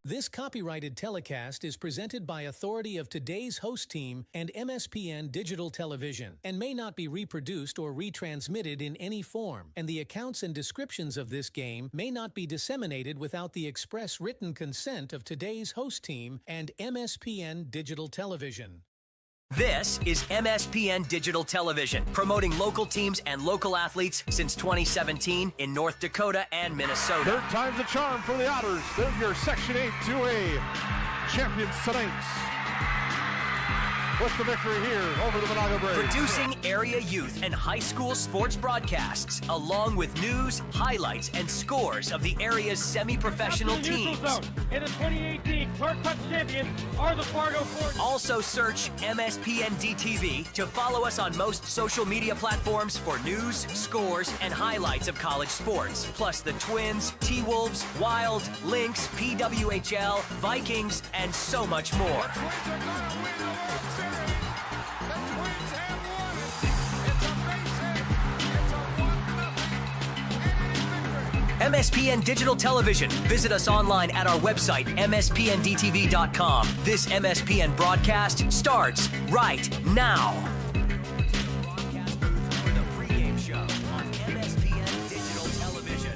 This copyrighted telecast is presented by authority of today's host team and MSPN Digital Television and may not be reproduced or retransmitted in any form, and the accounts and descriptions of this game may not be disseminated without the express written consent of today's host team and MSPN Digital Television. This is MSPN Digital Television, promoting local teams and local athletes since 2017 in North Dakota and Minnesota. Third time's a charm for the Otters. They're your Section 8 2A champions tonight. What's the victory here over the Monaga Braves? Producing area youth and high school sports broadcasts, along with news, highlights, and scores of the area's semi-professional teams. In the 2018 Clark Cup champions are the Fargo Force. Also search MSPN DTV to follow us on most social media platforms for news, scores, and highlights of college sports. Plus the Twins, T-Wolves, Wild, Lynx, PWHL, Vikings, and so much more. MSPN Digital Television. Visit us online at our website, mspndtv.com. This MSPN broadcast starts right now. Broadcast booth for the pregame show on MSPN Digital Television.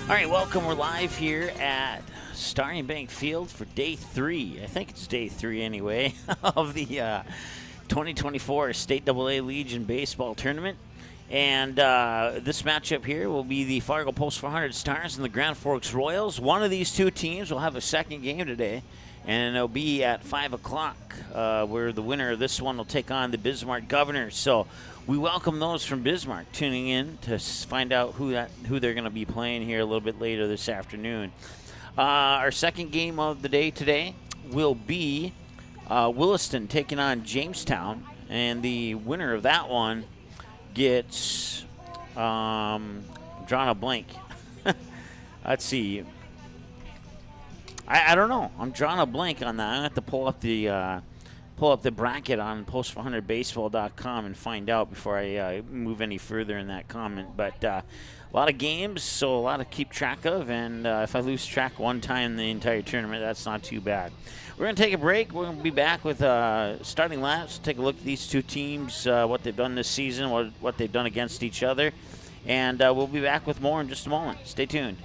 All right, welcome. We're live here at Starting Bank Field for day 3. I think it's day 3 anyway of the 2024 State AA Legion Baseball Tournament. And this matchup here will be the Fargo Post 400 Stars and the Grand Forks Royals. One of these two teams will have a second game today, and it'll be at 5 o'clock, where the winner of this one will take on the Bismarck Governors. So we welcome those from Bismarck tuning in to find out who they're going to be playing here a little bit later this afternoon. Our second game of the day today will be Williston taking on Jamestown, and the winner of that one gets drawing a blank. Let's see. I don't know. I'm drawing a blank on that. I'm gonna have to pull up the bracket on post400baseball.com and find out before I move any further in that comment. But a lot of games, so a lot to keep track of. And if I lose track one time in the entire tournament, that's not too bad. We're going to take a break. We're going to be back with starting laps, take a look at these two teams, what they've done this season, what they've done against each other. And we'll be back with more in just a moment. Stay tuned.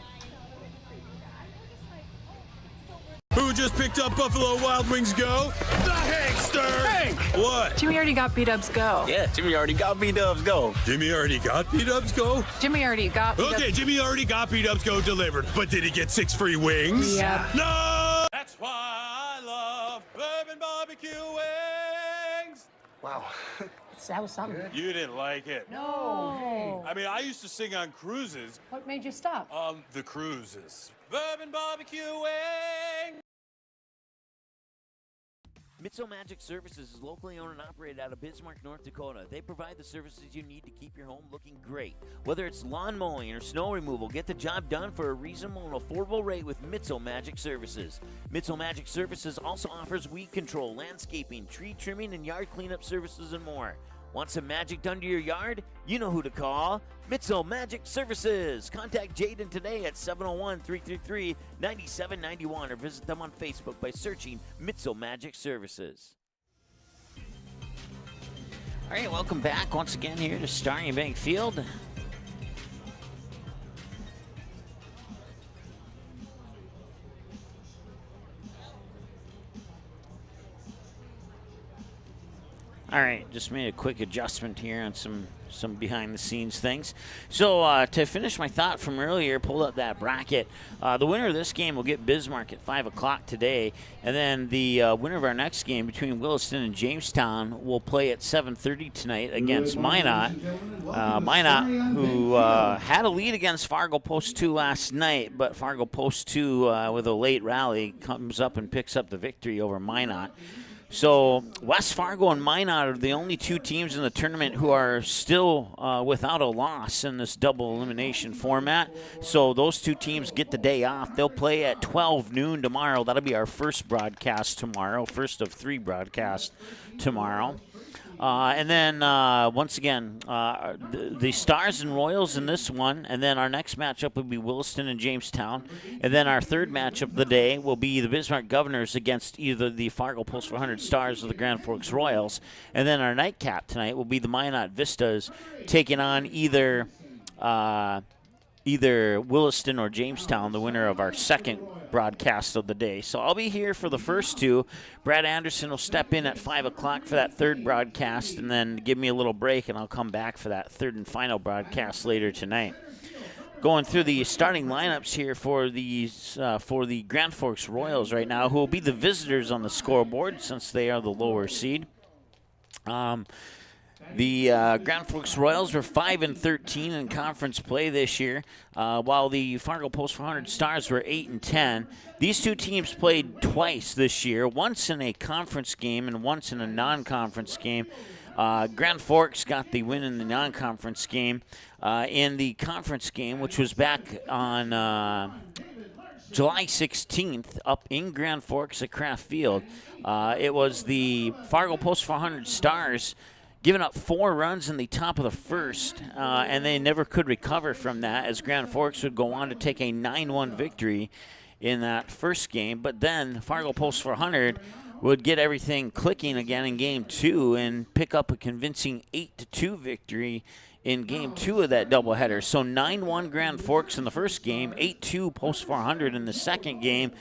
Who just picked up Buffalo Wild Wings Go? The Hankster! Hank! What? Jimmy already got B-Dubs Go. Yeah, Jimmy already got B-Dubs Go. Jimmy already got B-Dubs Go? Jimmy already got B-Dubs. Okay, Jimmy already got B-Dubs Go delivered, but did he get 6 free wings? Yeah. No! That's why I love bourbon barbecue wings! Wow. That was something. You didn't like it. No. I mean, I used to sing on cruises. What made you stop? The cruises. Bourbon barbecue wings! Mitzel Magic Services is locally owned and operated out of Bismarck, North Dakota. They provide the services you need to keep your home looking great. Whether it's lawn mowing or snow removal, get the job done for a reasonable and affordable rate with Mitzel Magic Services. Mitzel Magic Services also offers weed control, landscaping, tree trimming, and yard cleanup services and more. Want some magic done to your yard? You know who to call. Mitzel Magic Services. Contact Jaden today at 701-333-9791 or visit them on Facebook by searching Mitzel Magic Services. All right, welcome back once again here to Starting Bank Field. All right, just made a quick adjustment here on some behind-the-scenes things. So to finish my thought from earlier, pulled up that bracket. The winner of this game will get Bismarck at 5 o'clock today, and then the winner of our next game between Williston and Jamestown will play at 7:30 tonight against Minot. Minot, who had a lead against Fargo Post 2 last night, but Fargo Post 2, with a late rally, comes up and picks up the victory over Minot. So West Fargo and Minot are the only two teams in the tournament who are still without a loss in this double elimination format. So those two teams get the day off. They'll play at 12 noon tomorrow. That'll be our first broadcast tomorrow, first of 3 broadcasts tomorrow. And then, once again, the Stars and Royals in this one. And then our next matchup will be Williston and Jamestown. And then our third matchup of the day will be the Bismarck Governors against either the Fargo Post 400 Stars or the Grand Forks Royals. And then our nightcap tonight will be the Minot Vistas taking on either Williston or Jamestown, the winner of our second broadcast of the day. So I'll be here for the first two. Brad Anderson will step in at 5 o'clock for that third broadcast and then give me a little break, and I'll come back for that third and final broadcast later tonight. Going through the starting lineups here for the Grand Forks Royals right now, who will be the visitors on the scoreboard since they are the lower seed. The Grand Forks Royals were 5-13 in conference play this year, while the Fargo Post 400 Stars were 8-10. These two teams played twice this year, once in a conference game and once in a non-conference game. Grand Forks got the win in the non-conference game. In the conference game, which was back on July 16th up in Grand Forks at Kraft Field, it was the Fargo Post 400 Stars giving up 4 runs in the top of the first, and they never could recover from that, as Grand Forks would go on to take a 9-1 victory in that first game. But then Fargo Post 400 would get everything clicking again in Game 2 and pick up a convincing 8-2 victory in Game 2 of that doubleheader. So 9-1 Grand Forks in the first game, 8-2 Post 400 in the second game.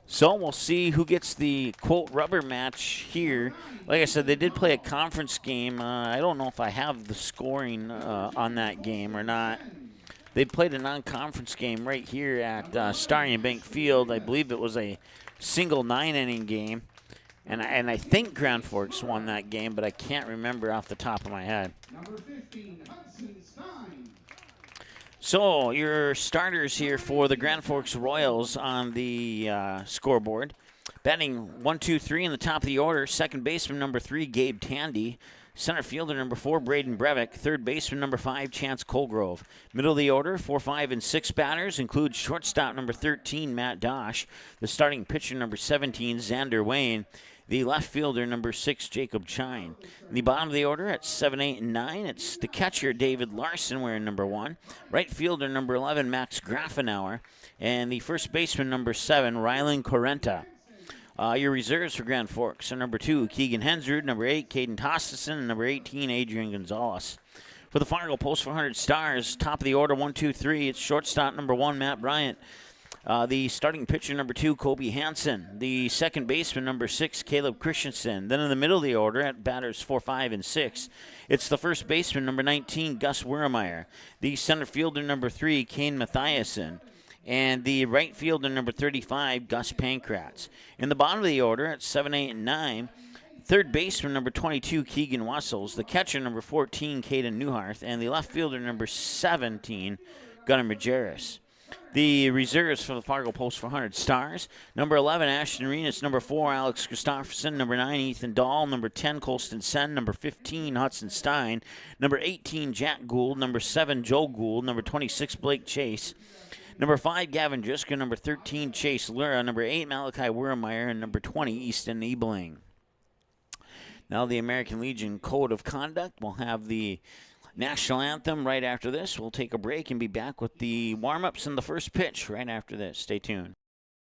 So we'll see who gets the, quote, rubber match here. Like I said, they did play a conference game. I don't know if I have the scoring on that game or not. They played a non-conference game right here at Starry & Bank Field. I believe it was a single 9-inning game. And I think Grand Forks won that game, but I can't remember off the top of my head. Number 15, Hudson Stein. So your starters here for the Grand Forks Royals on the scoreboard. Batting 1, 2, 3 in the top of the order. Second baseman number 3, Gabe Tandy. Center fielder number 4, Braden Brevick. Third baseman number 5, Chance Colgrove. Middle of the order, 4, 5, and 6 batters include shortstop number 13, Matt Dosh. The starting pitcher number 17, Xander Wayne. The left fielder, number 6, Jacob Chine. In the bottom of the order at 7, 8, and 9, it's the catcher, David Larson, wearing number 1. Right fielder, number 11, Max Grafenauer. And the first baseman, number 7, Rylan Correnta. Your reserves for Grand Forks are number 2, Keegan Hensrud, number 8, Caden Tosteson, and number 18, Adrian Gonzalez. For the Fargo Post 400 Stars, top of the order, 1, 2, 3, it's shortstop number 1, Matt Bryant. The starting pitcher, number 2, Kobe Hansen. The second baseman, number 6, Caleb Christensen. Then in the middle of the order, at batters 4, 5, and 6, it's the first baseman, number 19, Gus Wiermeyer. The center fielder, number 3, Kane Mathiasen. And the right fielder, number 35, Gus Pankratz. In the bottom of the order, at 7, 8, and 9, third baseman, number 22, Keegan Wussels. The catcher, number 14, Caden Newharth. And the left fielder, number 17, Gunnar Majerus. The reserves for the Fargo Post 400 Stars: number 11, Ashton Renas; number 4, Alex Christopherson; number 9, Ethan Dahl; number 10, Colston Sen; number 15, Hudson Stein; number 18, Jack Gould; number 7, Joe Gould; number 26, Blake Chase; number 5, Gavin Driska; number 13, Chase Lura; number 8, Malachi Wiermeyer; and number 20, Easton Ebling. Now the American Legion Code of Conduct will have the national anthem right after this. We'll take a break and be back with the warm-ups and the first pitch right after this. Stay tuned.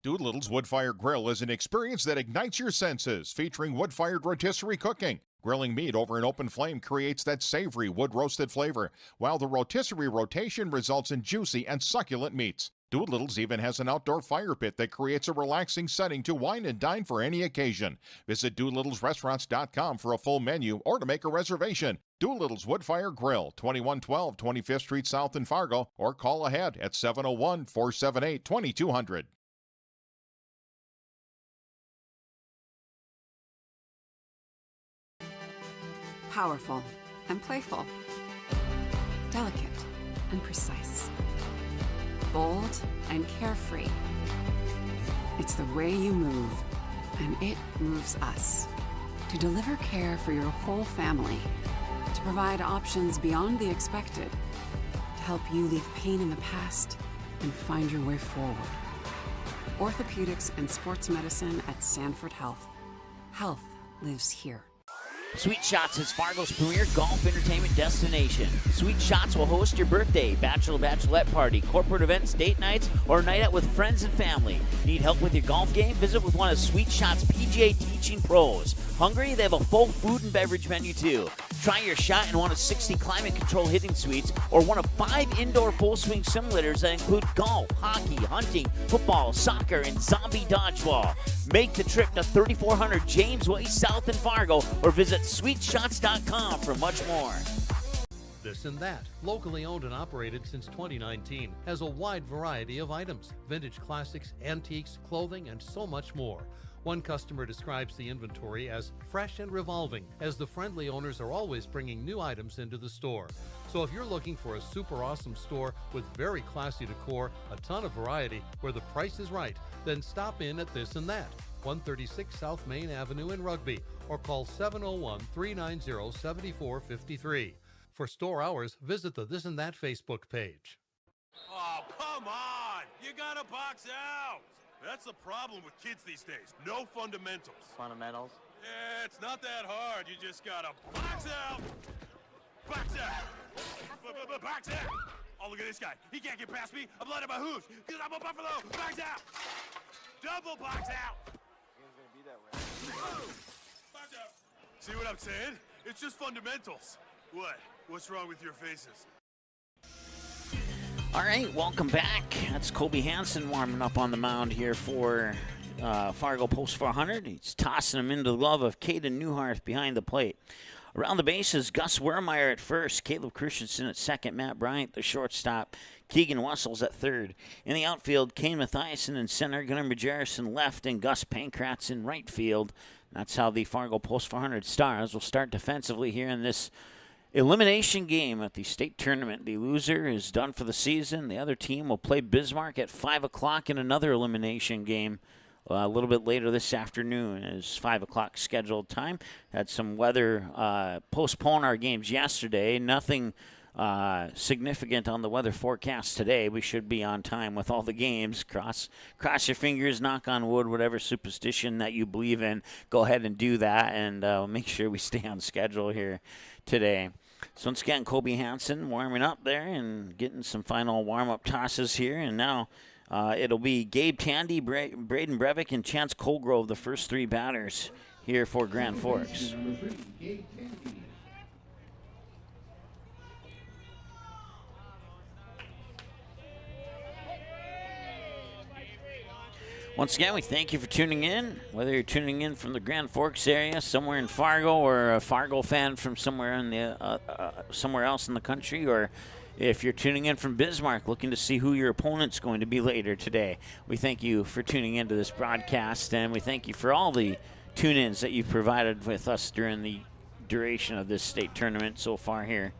Doolittle's Wood-Fire Grill is an experience that ignites your senses, featuring wood-fired rotisserie cooking. Grilling meat over an open flame creates that savory wood-roasted flavor, while the rotisserie rotation results in juicy and succulent meats. Doolittle's even has an outdoor fire pit that creates a relaxing setting to wine and dine for any occasion. Visit Doolittle'sRestaurants.com for a full menu or to make a reservation. Doolittle's Wood-Fire Grill, 2112 25th Street South in Fargo, or call ahead at 701-478-2200. Powerful and playful. Delicate and precise. Bold and carefree. It's the way you move, and it moves us. To deliver care for your whole family, to provide options beyond the expected, to help you leave pain in the past and find your way forward. Orthopedics and sports medicine at Sanford Health. Health lives here. Sweet Shots is Fargo's premier golf entertainment destination. Sweet Shots will host your birthday, bachelorette party, corporate events, date nights, or a night out with friends and family. Need help with your golf game? Visit with one of Sweet Shots' PGA teaching pros. Hungry? They have a full food and beverage menu too. Try your shot in one of 60 climate-controlled hitting suites or one of 5 indoor full-swing simulators that include golf, hockey, hunting, football, soccer, and zombie dodgeball. Make the trip to 3400 James Way South in Fargo or visit sweetshots.com for much more. This and That, locally owned and operated since 2019, has a wide variety of items, vintage classics, antiques, clothing, and so much more. One customer describes the inventory as fresh and revolving, as the friendly owners are always bringing new items into the store. So if you're looking for a super awesome store with very classy decor, a ton of variety, where the price is right, then stop in at This and That, 136 South Main Avenue in Rugby, or call 701-390-7453. For store hours, visit the This and That Facebook page. Oh, come on! You gotta box out! That's the problem with kids these days. No fundamentals. Fundamentals? Yeah, it's not that hard. You just gotta box out! Box out! Box out! Oh, look at this guy. He can't get past me. I'm letting my hooves, because I'm a buffalo! Box out! Double box out! It's gonna be that way. Box out! See what I'm saying? It's just fundamentals. What? What's wrong with your faces? All right, welcome back. That's Kobe Hansen warming up on the mound here for Fargo Post 400. He's tossing him into the glove of Caden Newhart behind the plate. Around the bases, Gus Wermeyer at first, Caleb Christensen at second, Matt Bryant the shortstop, Keegan Wessels at third. In the outfield, Kane Mathiasen in center, Gunnar Majerus in left, and Gus Pankratz in right field. That's how the Fargo Post 400 Stars will start defensively here in this elimination game at the state tournament. The loser is done for the season. The other team will play Bismarck at 5 o'clock in another elimination game a little bit later this afternoon. Is 5 o'clock scheduled time. Had some weather postpone our games yesterday. Nothing significant on the weather forecast today. We should be on time with all the games. Cross your fingers, knock on wood, whatever superstition that you believe in. Go ahead and do that, and make sure we stay on schedule here today. So once again, Kobe Hansen warming up there and getting some final warm-up tosses here. And now it'll be Gabe Tandy, Braden Brevick, and Chance Colgrove, the first 3 batters here for Grand Forks. Once again, we thank you for tuning in. Whether you're tuning in from the Grand Forks area, somewhere in Fargo, or a Fargo fan from somewhere in the somewhere else in the country, or if you're tuning in from Bismarck, looking to see who your opponent's going to be later today, we thank you for tuning into this broadcast, and we thank you for all the tune-ins that you've provided with us during the duration of this state tournament so far here,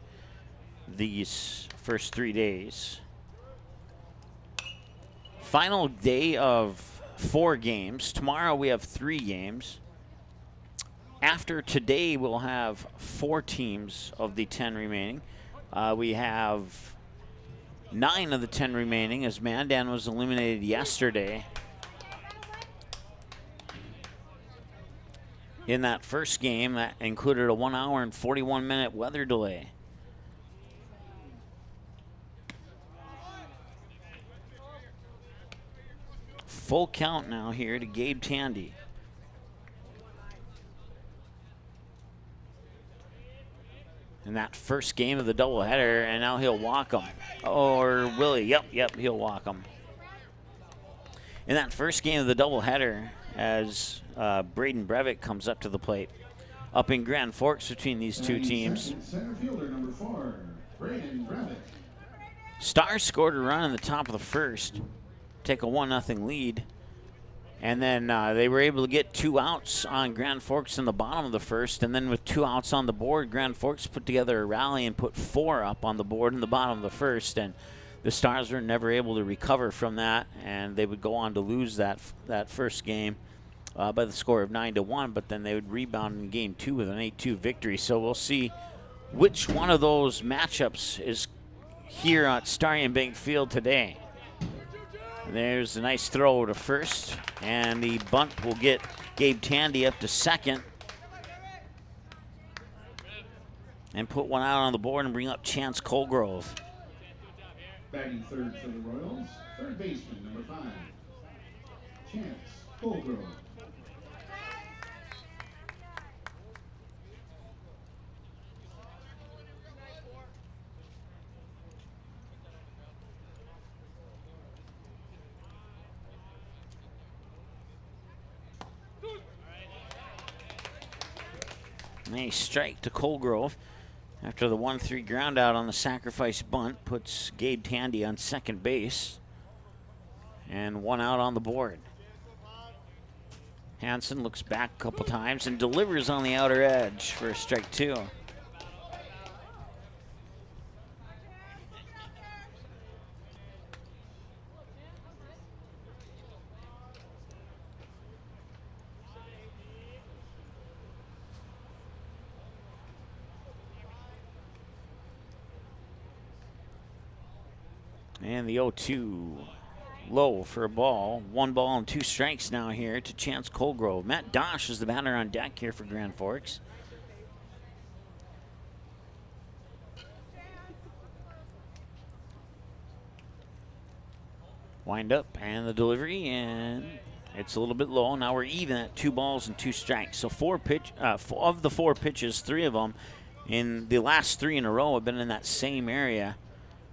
these first 3 days. Final day of 4 games. Tomorrow we have 3 games. After today, we'll have 4 teams of the 10 remaining. We have 9 of the 10 remaining, as Mandan was eliminated yesterday in that first game that included a 1 hour and 41-minute weather delay. Full count now here to Gabe Tandy. In that first game of the doubleheader, and now he'll walk him. Or will he? Yep, he'll walk him. In that first game of the doubleheader, as Braden Brevick comes up to the plate. Up in Grand Forks between these two teams. Center fielder number 4, Braden Brevick. Stars scored a run in the top of the first, take a 1-0 lead, and then they were able to get 2 outs on Grand Forks in the bottom of the first, and then with 2 outs on the board, Grand Forks put together a rally and put 4 up on the board in the bottom of the first, and the Stars were never able to recover from that, and they would go on to lose that first game by the score of 9-1, but then they would rebound in game 2 with an 8-2 victory. So we'll see which one of those matchups is here at Starion Bank Field today. There's a nice throw to first, and the bunt will get Gabe Tandy up to second. and put one out on the board and bring up Chance Colgrove. Batting third for the Royals, third baseman, number 5, Chance Colgrove. A strike to Colgrove after the 1-3 ground out on the sacrifice bunt puts Gabe Tandy on second base, and one out on the board. Hansen looks back a couple times and delivers on the outer edge for strike 2. And the 0-2 low for a ball. 1 ball and 2 strikes now here to Chance Colgrove. Matt Dosh is the batter on deck here for Grand Forks. Wind up and the delivery, and it's a little bit low. Now we're even at 2 balls and 2 strikes. So of the 4 pitches, 3 of them in the last 3 in a row have been in that same area.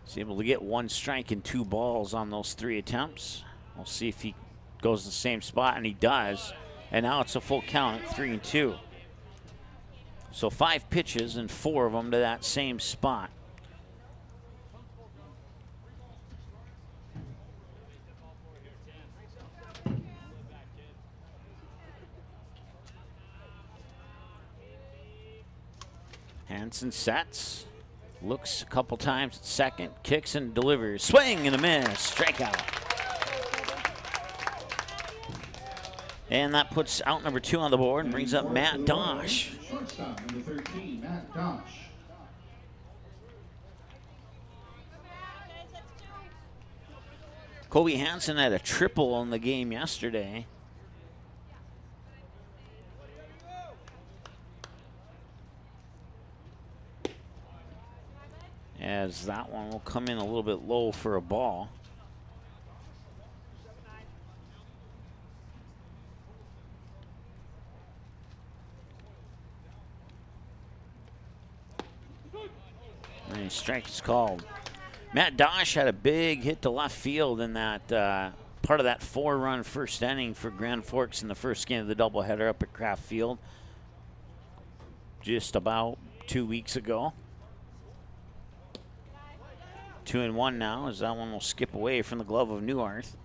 He's able to get 1 strike and 2 balls on those 3 attempts. We'll see if he goes to the same spot, and he does. And now it's a full count at 3-2. So 5 pitches and 4 of them to that same spot. Hansen sets. Looks a couple times at second, kicks and delivers. Swing and a miss, strikeout. And that puts out number 2 on the board and brings up Matt Dosh. Shortstop, number 13, Matt Dosh. Kobe Hansen had a triple in the game yesterday. As that one will come in a little bit low for a ball. And a strike is called. Matt Dosh had a big hit to left field in that part of that 4-run first inning for Grand Forks in the first game of the doubleheader up at Kraft Field just about 2 weeks ago. 2-1 now, as that one will skip away from the glove of Neuarth.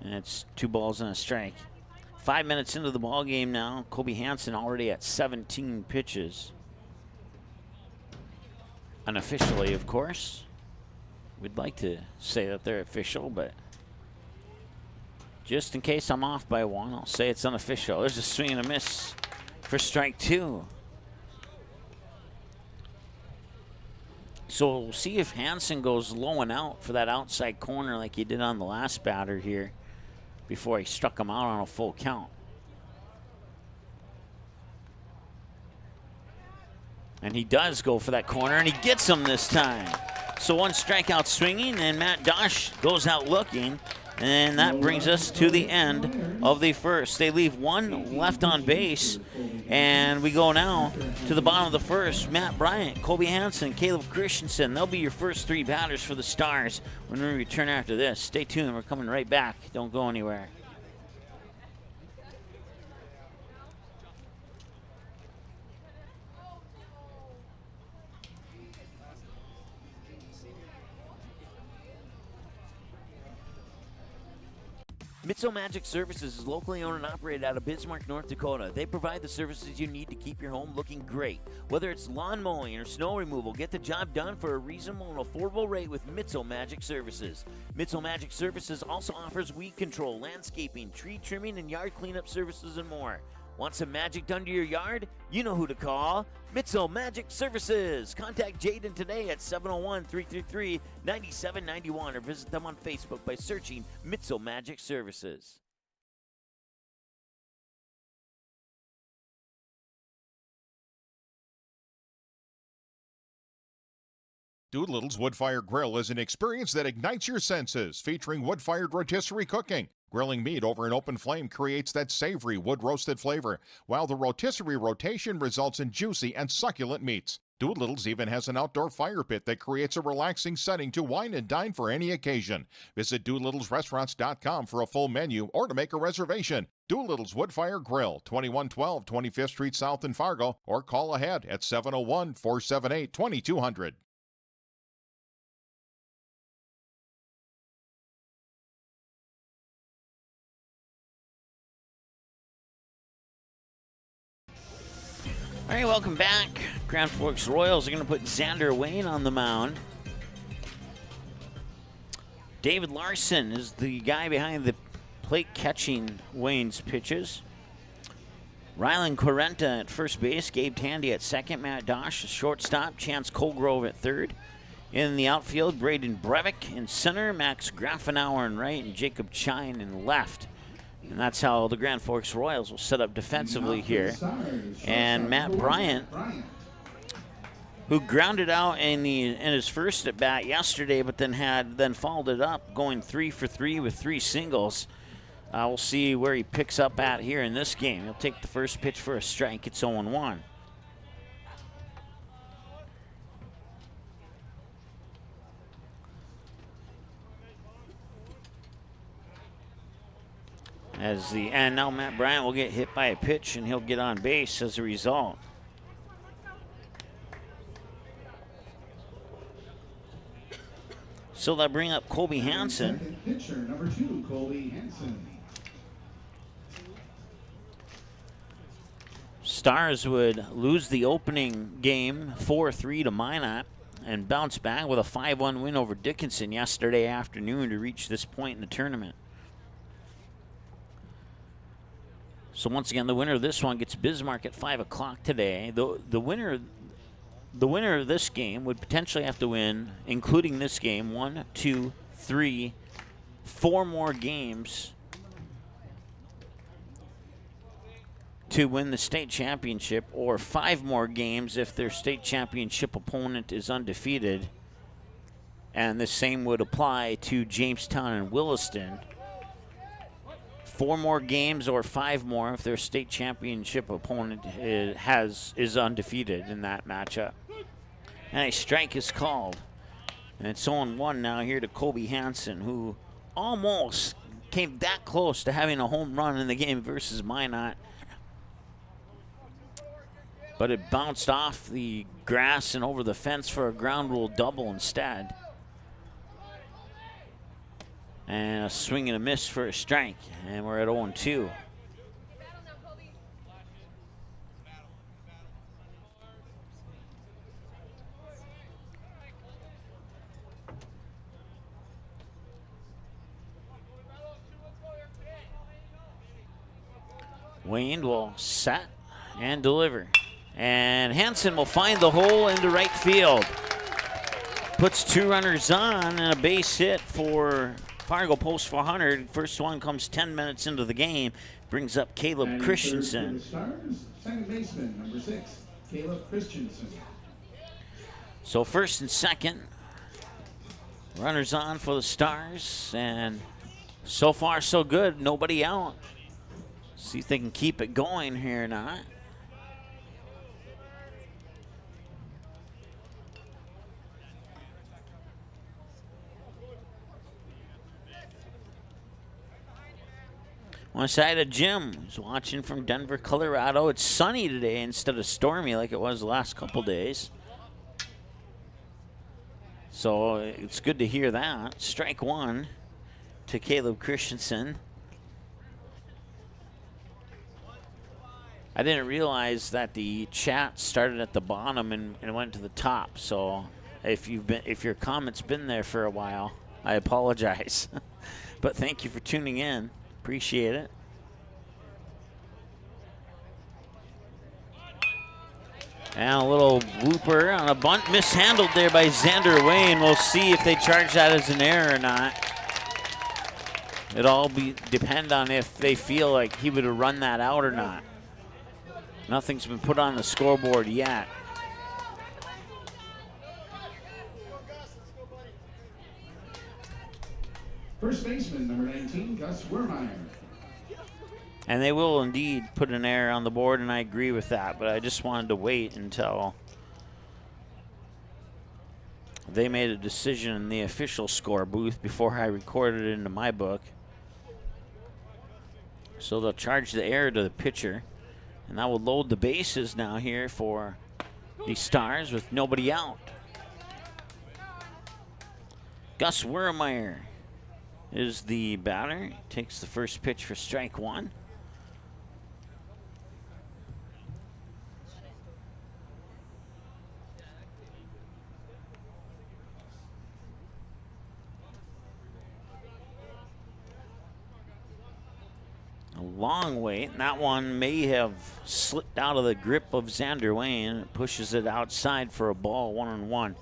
And it's 2 balls and a strike. 5 minutes into the ball game now. Kobe Hansen already at 17 pitches. Unofficially, of course. We'd like to say that they're official, but just in case I'm off by 1, I'll say it's unofficial. There's a swing and a miss for strike 2. So we'll see if Hansen goes low and out for that outside corner like he did on the last batter here before he struck him out on a full count. And he does go for that corner, and he gets him this time. So 1 strikeout swinging, and Matt Dosh goes out looking. And that brings us to the end of the first. They leave 1 left on base. And we go now to the bottom of the first. Matt Bryant, Kobe Hansen, Caleb Christensen. They'll be your first 3 batters for the Stars when we return after this. Stay tuned. We're coming right back. Don't go anywhere. Mitso Magic Services is locally owned and operated out of Bismarck, North Dakota. They provide the services you need to keep your home looking great. Whether it's lawn mowing or snow removal, get the job done for a reasonable and affordable rate with Mitso Magic Services. Mitso Magic Services also offers weed control, landscaping, tree trimming, and yard cleanup services and more. Want some magic done to your yard? You know who to call. Mitso Magic Services. Contact Jaden today at 701-333-9791 or visit them on Facebook by searching Mitso Magic Services. Doolittle's Wood-Fired Grill is an experience that ignites your senses, featuring wood-fired rotisserie cooking. Grilling meat over an open flame creates that savory wood-roasted flavor, while the rotisserie rotation results in juicy and succulent meats. Doolittle's even has an outdoor fire pit that creates a relaxing setting to wine and dine for any occasion. Visit DoolittlesRestaurants.com for a full menu or to make a reservation. Doolittle's Wood-Fire Grill, 2112 25th Street South in Fargo, or call ahead at 701-478-2200. All right, welcome back. Grand Forks Royals are going to put Xander Wayne on the mound. David Larson is the guy behind the plate catching Wayne's pitches. Rylan Quarenta at first base, Gabe Tandy at second, Matt Dosh at shortstop, Chance Colgrove at third. In the outfield, Braden Brevik in center, Max Grafenauer in right, and Jacob Chine in left. And that's how the Grand Forks Royals will set up defensively here. And Matt Bryant, who grounded out in his first at bat yesterday, but then followed it up, going 3 for 3 with 3 singles. We'll see where he picks up at here in this game. He'll take the first pitch for a strike. It's 0-1. And now Matt Bryant will get hit by a pitch, and he'll get on base as a result. So they'll bring up Colby Hansen. Pitcher number 2, Colby Hansen. Stars would lose the opening game 4-3 to Minot and bounce back with a 5-1 win over Dickinson yesterday afternoon to reach this point in the tournament. So once again, the winner of this one gets Bismarck at 5 o'clock today. The winner of this game would potentially have to win, including this game, 1, 2, 3, 4 more games to win the state championship, or 5 more games if their state championship opponent is undefeated. And the same would apply to Jamestown and Williston. 4 more games or 5 more if their state championship opponent is undefeated in that matchup. And a strike is called. And it's 0-1 now here to Colby Hansen, who almost came that close to having a home run in the game versus Minot. But it bounced off the grass and over the fence for a ground rule double instead. And a swing and a miss for a strike. And we're at 0-2. Wayne will set and deliver. And Hansen will find the hole into right field. Puts 2 runners on and a base hit for Fargo post 400. First one comes 10 minutes into the game. Brings up Caleb Christensen. Second baseman, number 6, Caleb Christensen. So first and second, runners on for the Stars. And so far so good, nobody out. See if they can keep it going here or not. One side of Jim, who's watching from Denver, Colorado. It's sunny today instead of stormy like it was the last couple days. So it's good to hear that. Strike 1 to Caleb Christensen. I didn't realize that the chat started at the bottom and went to the top. So if your comment's been there for a while, I apologize. But thank you for tuning in. Appreciate it. And a little whooper on a bunt mishandled there by Xander Wayne. We'll see if they charge that as an error or not. It'll all depend on if they feel like he would have run that out or not. Nothing's been put on the scoreboard yet. First baseman, number 19, Gus Wermeyer. And they will indeed put an error on the board, and I agree with that, but I just wanted to wait until they made a decision in the official score booth before I recorded it into my book. So they'll charge the error to the pitcher, and that will load the bases now here for the Stars with nobody out. Gus Wermeyer is the batter. He takes the first pitch for strike one. Long wait, and that one may have slipped out of the grip of Xander Wayne. It pushes it outside for a ball, 1-1.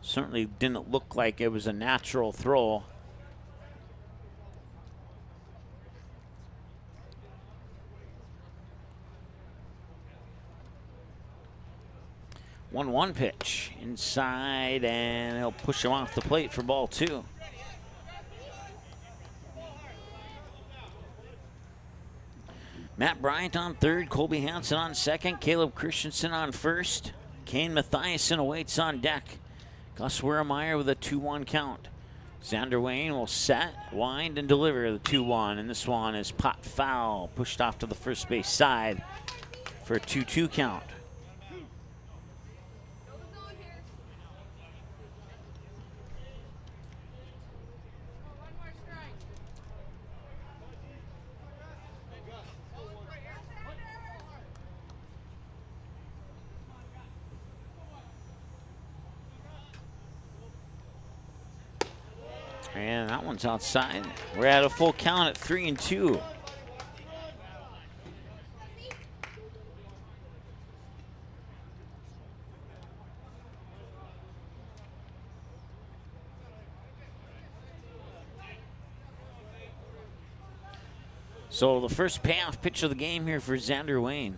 Certainly didn't look like it was a natural throw. One pitch inside, and he'll push him off the plate for ball 2. Matt Bryant on third, Colby Hansen on second, Caleb Christensen on first. Kane Mathiasen awaits on deck. Gus Wermeyer with a 2-1 count. Xander Wayne will set, wind, and deliver the 2-1. And this one is pot foul, pushed off to the first base side for a 2-2 count. And that one's outside. We're at a full count at 3-2. So the first payoff pitch of the game here for Xander Wayne.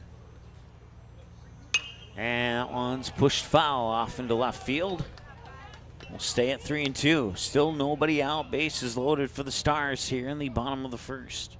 And that one's pushed foul off into left field. We'll stay at 3-2. Still nobody out. Bases loaded for the Stars here in the bottom of the first.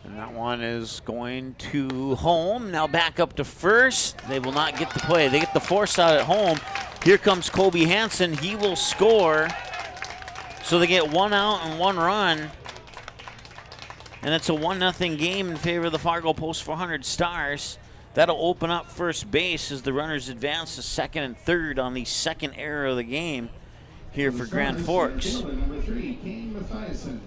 And that one is going to home. Now back up to first. They will not get the play. They get the force out at home. Here comes Colby Hansen. He will score. So they get 1 out and 1 run. And it's a 1-0 game in favor of the Fargo Post 400 Stars. That'll open up first base as the runners advance to second and third on the second error of the game here for Grand Forks. Number 3, Kane Mathiasen.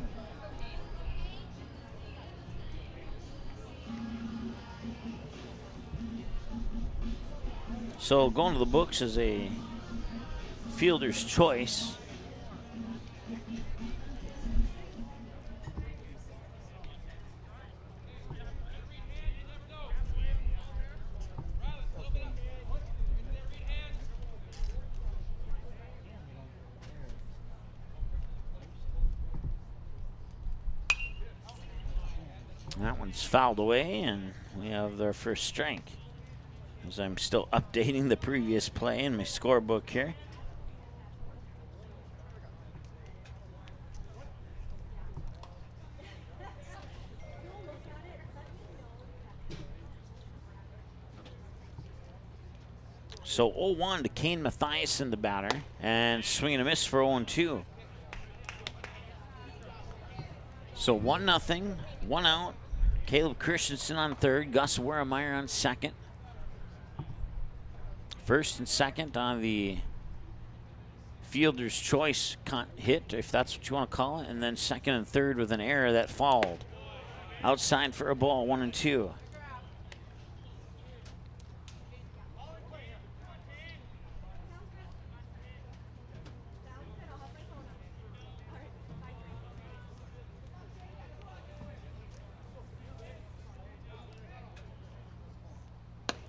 So going to the books as a fielder's choice. That one's fouled away, and we have their first strike. As I'm still updating the previous play in my scorebook here. So 0-1 to Kane Mathiasen, the batter, and swing and a miss for 0-2. So 1-0, 1 out. Caleb Christensen on third, Gus Wermeyer on second. First and second on the fielder's choice hit, if that's what you want to call it, and then second and third with an error that fouled. Outside for a ball, 1-2.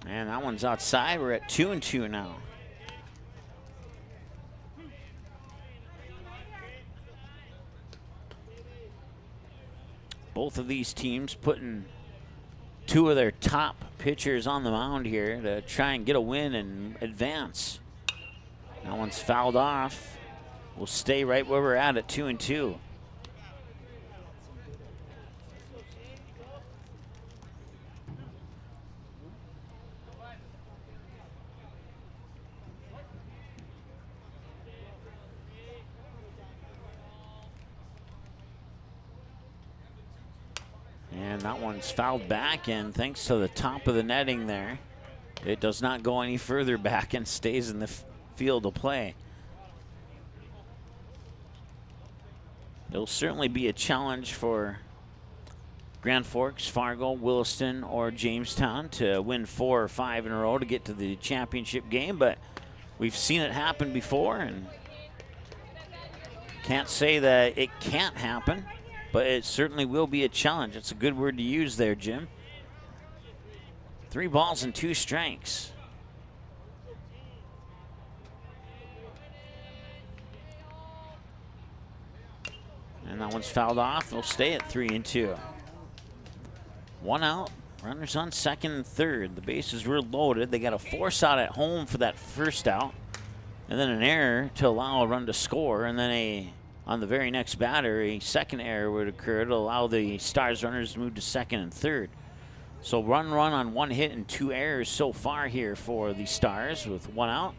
And that one's outside. We're at 2-2 now. Both of these teams putting two of their top pitchers on the mound here to try and get a win and advance. That one's fouled off. We'll stay right where we're at 2-2. And that one's fouled back, and thanks to the top of the netting there, it does not go any further back and stays in the field of play. It'll certainly be a challenge for Grand Forks, Fargo, Williston, or Jamestown to win 4 or 5 in a row to get to the championship game, but we've seen it happen before, and can't say that it can't happen, but it certainly will be a challenge. It's a good word to use there, Jim. 3 balls and 2 strikes. And that one's fouled off. They'll stay at 3-2. 1 out. Runners on second and third. The bases were loaded. They got a force out at home for that first out. And then an error to allow a run to score. And then on the very next batter, a second error would occur to allow the Stars runners to move to second and third. So run on 1 hit and 2 errors so far here for the Stars with 1 out.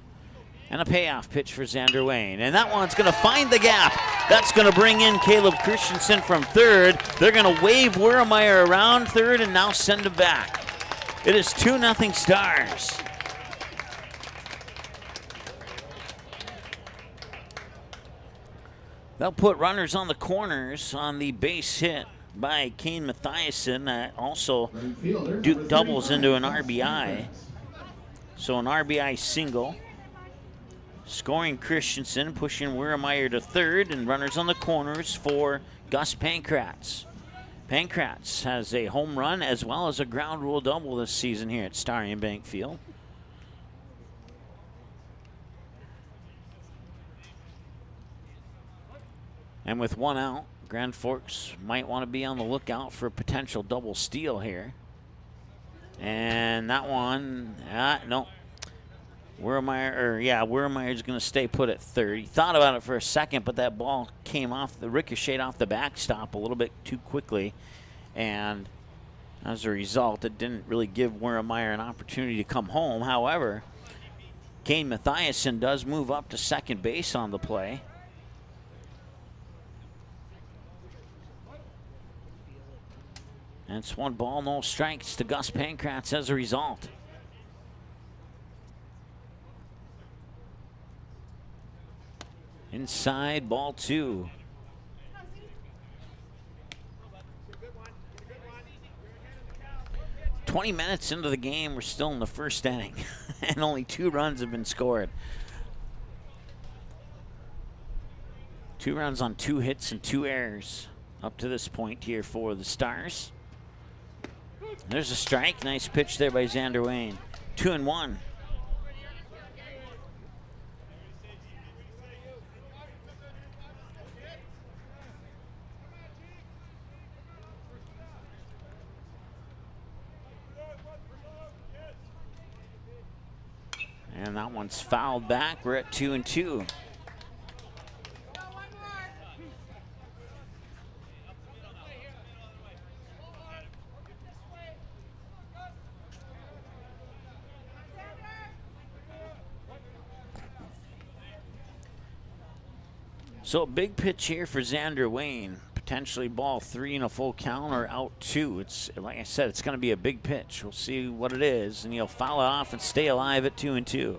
And a payoff pitch for Xander Wayne. And that one's going to find the gap. That's going to bring in Caleb Christensen from third. They're going to wave Wurmeyer around third and now send him back. It is 2-0 Stars. They'll put runners on the corners on the base hit by Kane Mathiasen. That also Duke doubles into an RBI. So an RBI single. Scoring Christensen, pushing Wurmeyer to third, and runners on the corners for Gus Pankratz. Pankratz has a home run as well as a ground rule double this season here at Starion Bank Field. And with 1 out, Grand Forks might want to be on the lookout for a potential double steal here. And that one, no. Wurmeyer's going to stay put at third. He thought about it for a second, but that ball came off the ricochet off the backstop a little bit too quickly. And as a result, it didn't really give Wurmeyer an opportunity to come home. However, Kane Mathiasen does move up to second base on the play. And it's 1 ball, no strikes to Gus Pankratz as a result. Inside, ball 2. "20 minutes into the game, we're still in the first inning, and only 2 runs have been scored. 2 runs on 2 hits and 2 errors up to this point here for the Stars. There's a strike. Nice pitch there by Xander Wayne. 2-1. And that one's fouled back. We're at 2-2. So a big pitch here for Xander Wayne. Potentially ball 3 in a full count or out 2. It's, like I said, it's going to be a big pitch. We'll see what it is, and he'll foul it off and stay alive at 2-2.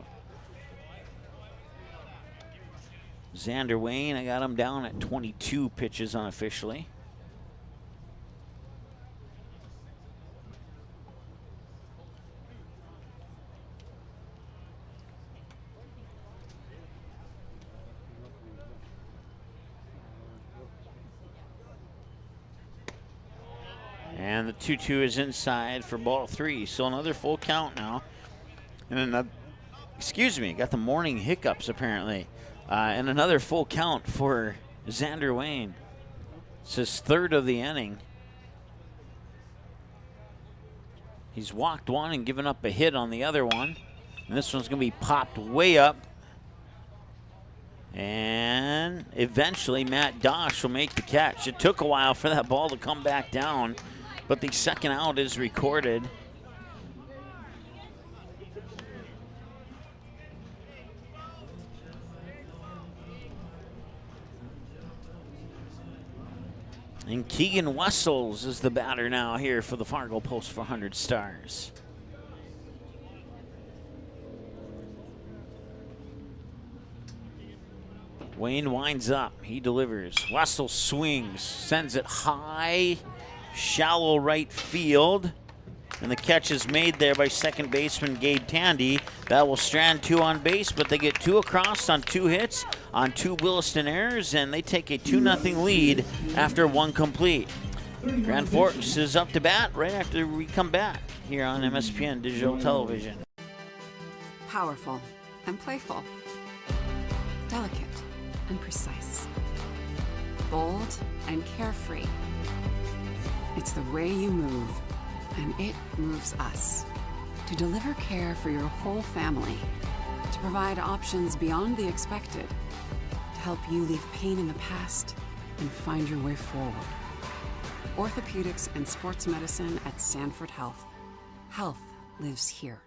Xander Wayne, I got him down at 22 pitches unofficially. And the 2-2 is inside for ball 3. So another full count now. And another, got the morning hiccups apparently. And another full count for Xander Wayne. It's his 3rd of the inning. He's walked one and given up a hit on the other one. And this one's going to be popped way up. And eventually Matt Dosh will make the catch. It took a while for that ball to come back down, but the second out is recorded. And Keegan Wessels is the batter now here for the Fargo Post 400 Stars. Wayne winds up. He delivers. Wessels swings, sends it high, shallow right field. And the catch is made there by second baseman Gabe Tandy. That will strand 2 on base, but they get 2 across on 2 hits on 2 Williston errors, and they take a 2-0 lead after 1 complete. Grand Forks is up to bat right after we come back here on MSPN Digital Television. Powerful and playful. Delicate and precise. Bold and carefree. It's the way you move, and it moves us. To deliver care for your whole family. To provide options beyond the expected. To help you leave pain in the past and find your way forward. Orthopedics and sports medicine at Sanford Health. Health lives here.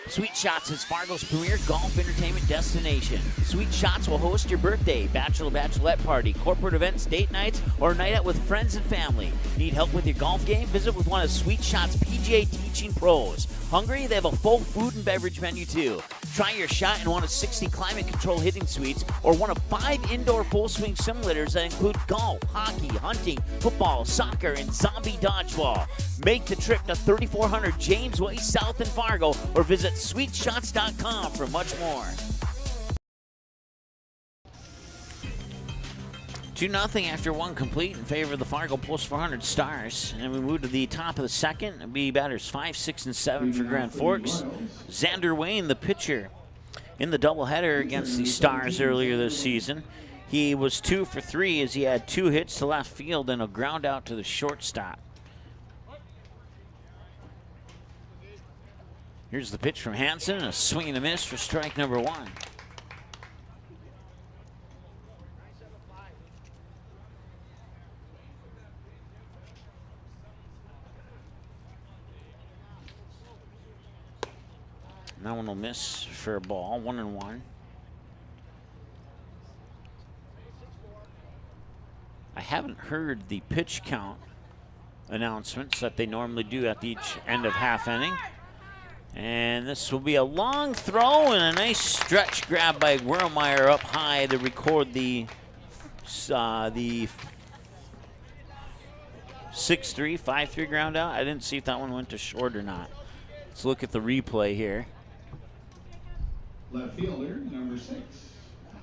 Sweet Shots is Fargo's premier golf entertainment destination. Sweet Shots will host your birthday, bachelorette party, corporate events, date nights, or a night out with friends and family. Need help with your golf game? Visit with one of Sweet Shots' PGA teaching pros. Hungry? They have a full food and beverage menu too. Try your shot in one of 60 climate control hitting suites or one of 5 indoor full swing simulators that include golf, hockey, hunting, football, soccer, and zombie dodgeball. Make the trip to 3400 James Way South in Fargo or visit sweetshots.com for much more. 2-0 after 1 complete in favor of the Fargo Post 400 Stars. And we move to the top of the second. It'll be batters 5, 6, and 7 for Grand Forks. Xander Wayne, the pitcher, in the doubleheader against the Stars earlier this season. He was 2 for 3 as he had 2 hits to left field and a ground out to the shortstop. Here's the pitch from Hansen, a swing and a miss for strike number 1. That one will miss for a ball, 1-1. I haven't heard the pitch count announcements that they normally do at each end of half inning. And this will be a long throw and a nice stretch grab by Wermeyer up high to record the 6-3, 5-3 ground out. I didn't see if that one went to short or not. Let's look at the replay here. Left fielder, number 6,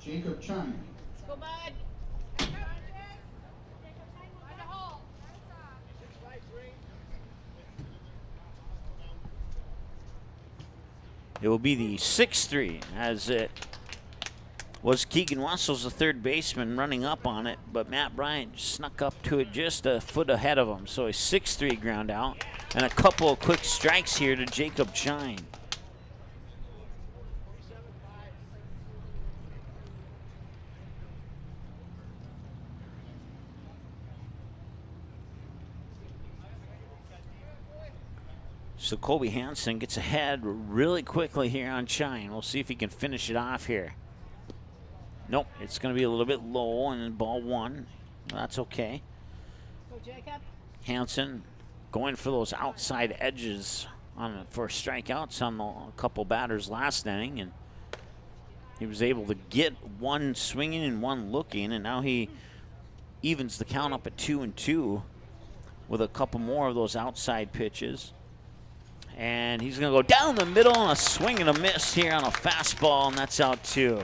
Jacob Chine. Let's go, bud. It will be the 6-3 as it was Keegan Wessels, the third baseman, running up on it, but Matt Bryant snuck up to it just a foot ahead of him. So a 6-3 ground out and a couple of quick strikes here to Jacob Chine. So Colby Hansen gets ahead really quickly here on Chine. We'll see if he can finish it off here. Nope, it's going to be a little bit low and ball 1. That's okay. Go, Jacob. Hansen going for those outside edges for strikeouts on a couple batters last inning, and he was able to get one swinging and one looking, and now he evens the count up at 2-2 with a couple more of those outside pitches. And he's going to go down the middle on a swing and a miss here on a fastball, and that's out 2.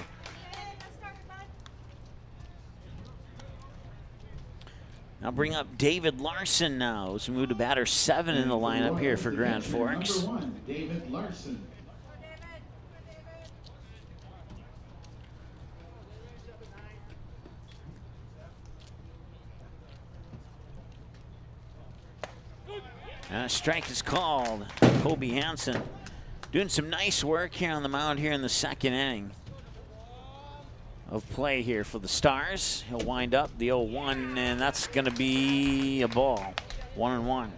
Now bring up David Larson now as we move to batter 7 in the lineup here for Grand Forks. Number 1, David Larson. And a strike is called. Kobe Hansen doing some nice work here on the mound here in the second inning of play here for the Stars. He'll wind up the 0-1, and that's going to be a ball. 1-1.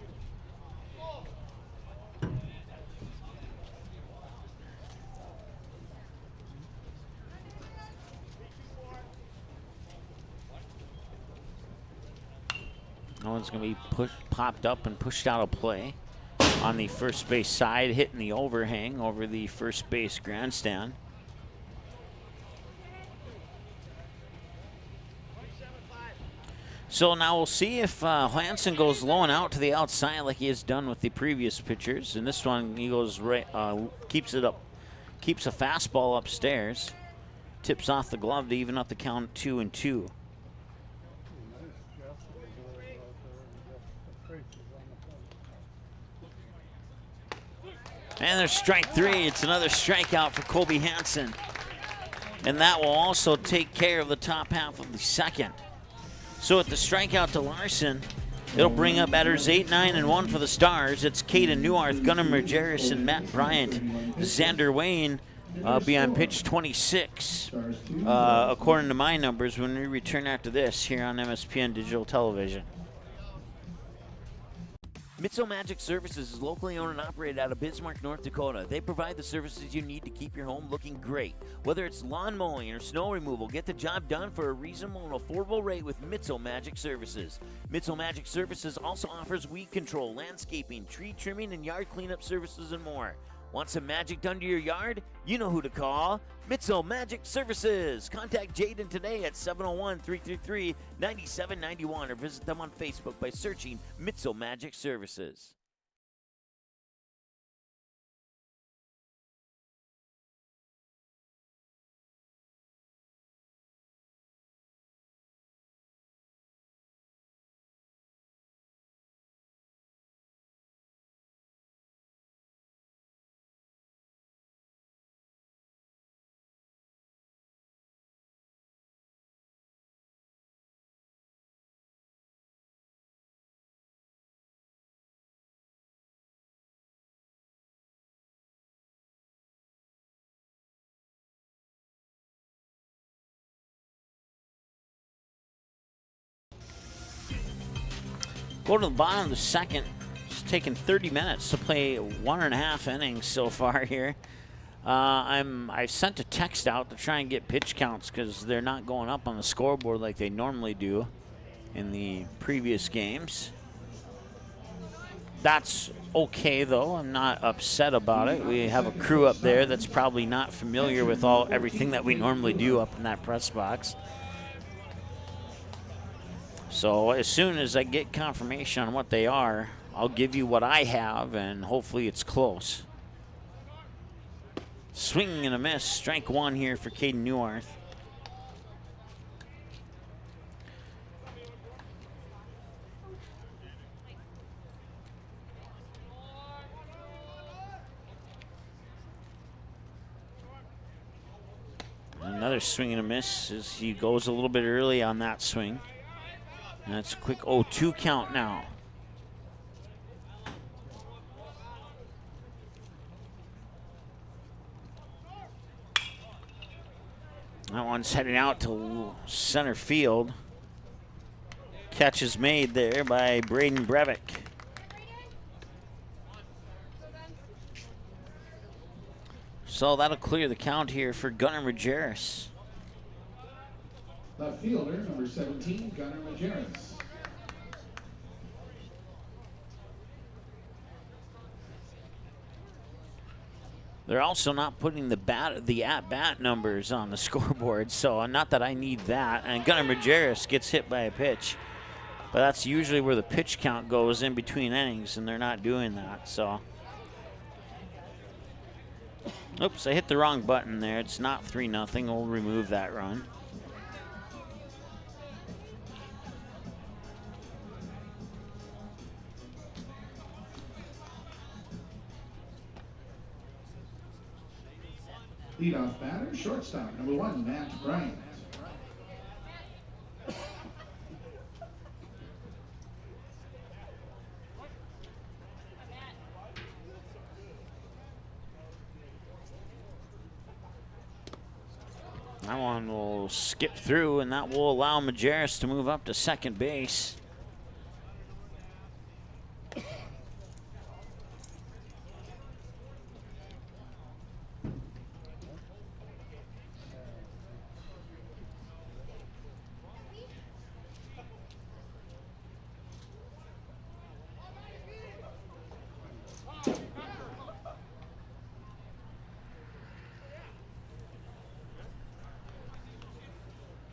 No one's going to be popped up and pushed out of play on the first base side, hitting the overhang over the first base grandstand. So now we'll see if Hansen goes low and out to the outside like he has done with the previous pitchers. And this one, he goes right, keeps it up, keeps a fastball upstairs, tips off the glove to even up the count 2-2. And there's strike three. It's another strikeout for Kobe Hansen. And that will also take care of the top half of the second. So with the strikeout to Larson, it'll bring up batters 8, 9, and 1 for the Stars. It's Caden Newarth, Gunnar Majerus, and Matt Bryant. Xander Wayne be on pitch 26, according to my numbers, when we return after this here on MSPN Digital Television. Mitso Magic Services is locally owned and operated out of Bismarck, North Dakota. They provide the services you need to keep your home looking great. Whether it's lawn mowing or snow removal, get the job done for a reasonable and affordable rate with Mitso Magic Services. Mitso Magic Services also offers weed control, landscaping, tree trimming, and yard cleanup services and more. Want some magic done to your yard? You know who to call. Mitso Magic Services. Contact Jaden today at 701-333-9791 or visit them on Facebook by searching Mitso Magic Services. Go to the bottom of the second. It's taken 30 minutes to play 1.5 innings so far here. I sent a text out to try and get pitch counts because they're not going up on the scoreboard like they normally do in the previous games. That's okay though. I'm not upset about it. We have a crew up there that's probably not familiar with everything that we normally do up in that press box. So as soon as I get confirmation on what they are, I'll give you what I have, and hopefully it's close. Swing and a miss. Strike one here for Caden Newarth. Another swing and a miss as he goes a little bit early on that swing. And that's a quick 0-2 count now. That one's heading out to center field. Catch is made there by Braden Breivik. So that'll clear the count here for Gunnar Majerus. Left fielder, number 17, Gunnar Majerus. They're also not putting the at-bat numbers on the scoreboard, so not that I need that. And Gunnar Majerus gets hit by a pitch, but that's usually where the pitch count goes in between innings, and they're not doing that. So, oops, I hit the wrong button there. It's not 3-0. We'll remove that run. Leadoff batter, shortstop, number 1, Matt Bryant. That one will skip through, and that will allow Majerus to move up to second base.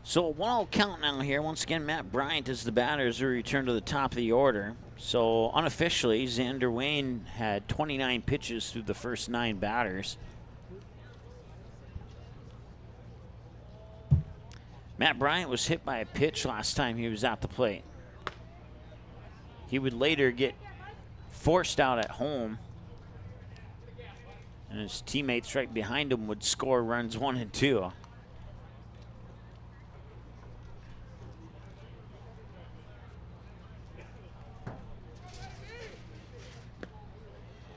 So 1-0 count now here. Once again, Matt Bryant is the batter as we return to the top of the order. So unofficially, Xander Wayne had 29 pitches through the first 9 batters. Matt Bryant was hit by a pitch last time he was at the plate. He would later get forced out at home, and his teammates right behind him would score runs 1 and 2.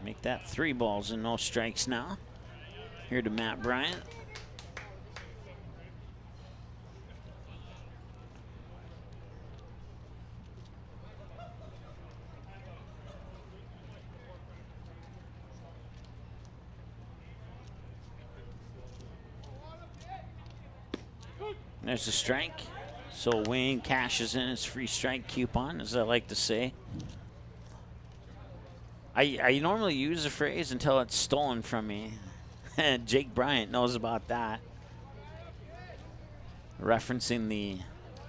Make that 3 balls and no strikes now. Here to Matt Bryant. There's a strike. So Wayne cashes in his free strike coupon, as I like to say. I normally use the phrase until it's stolen from me. Jake Bryant knows about that. Referencing the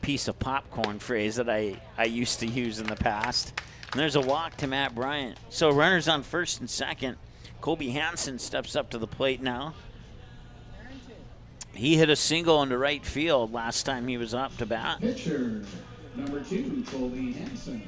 piece of popcorn phrase that I used to use in the past. And there's a walk to Matt Bryant. So runners on first and second. Kobe Hansen steps up to the plate now. He hit a single into right field last time he was up to bat. Pitcher number 2, Kobe Hansen.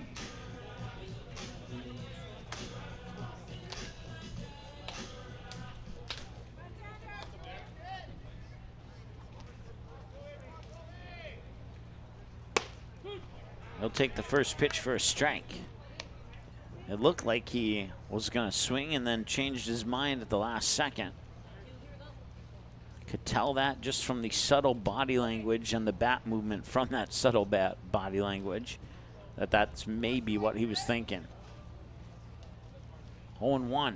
He'll take the first pitch for a strike. It looked like he was going to swing and then changed his mind at the last second. Could tell that just from the subtle body language and the bat movement from that subtle body language, that's maybe what he was thinking. 0-1.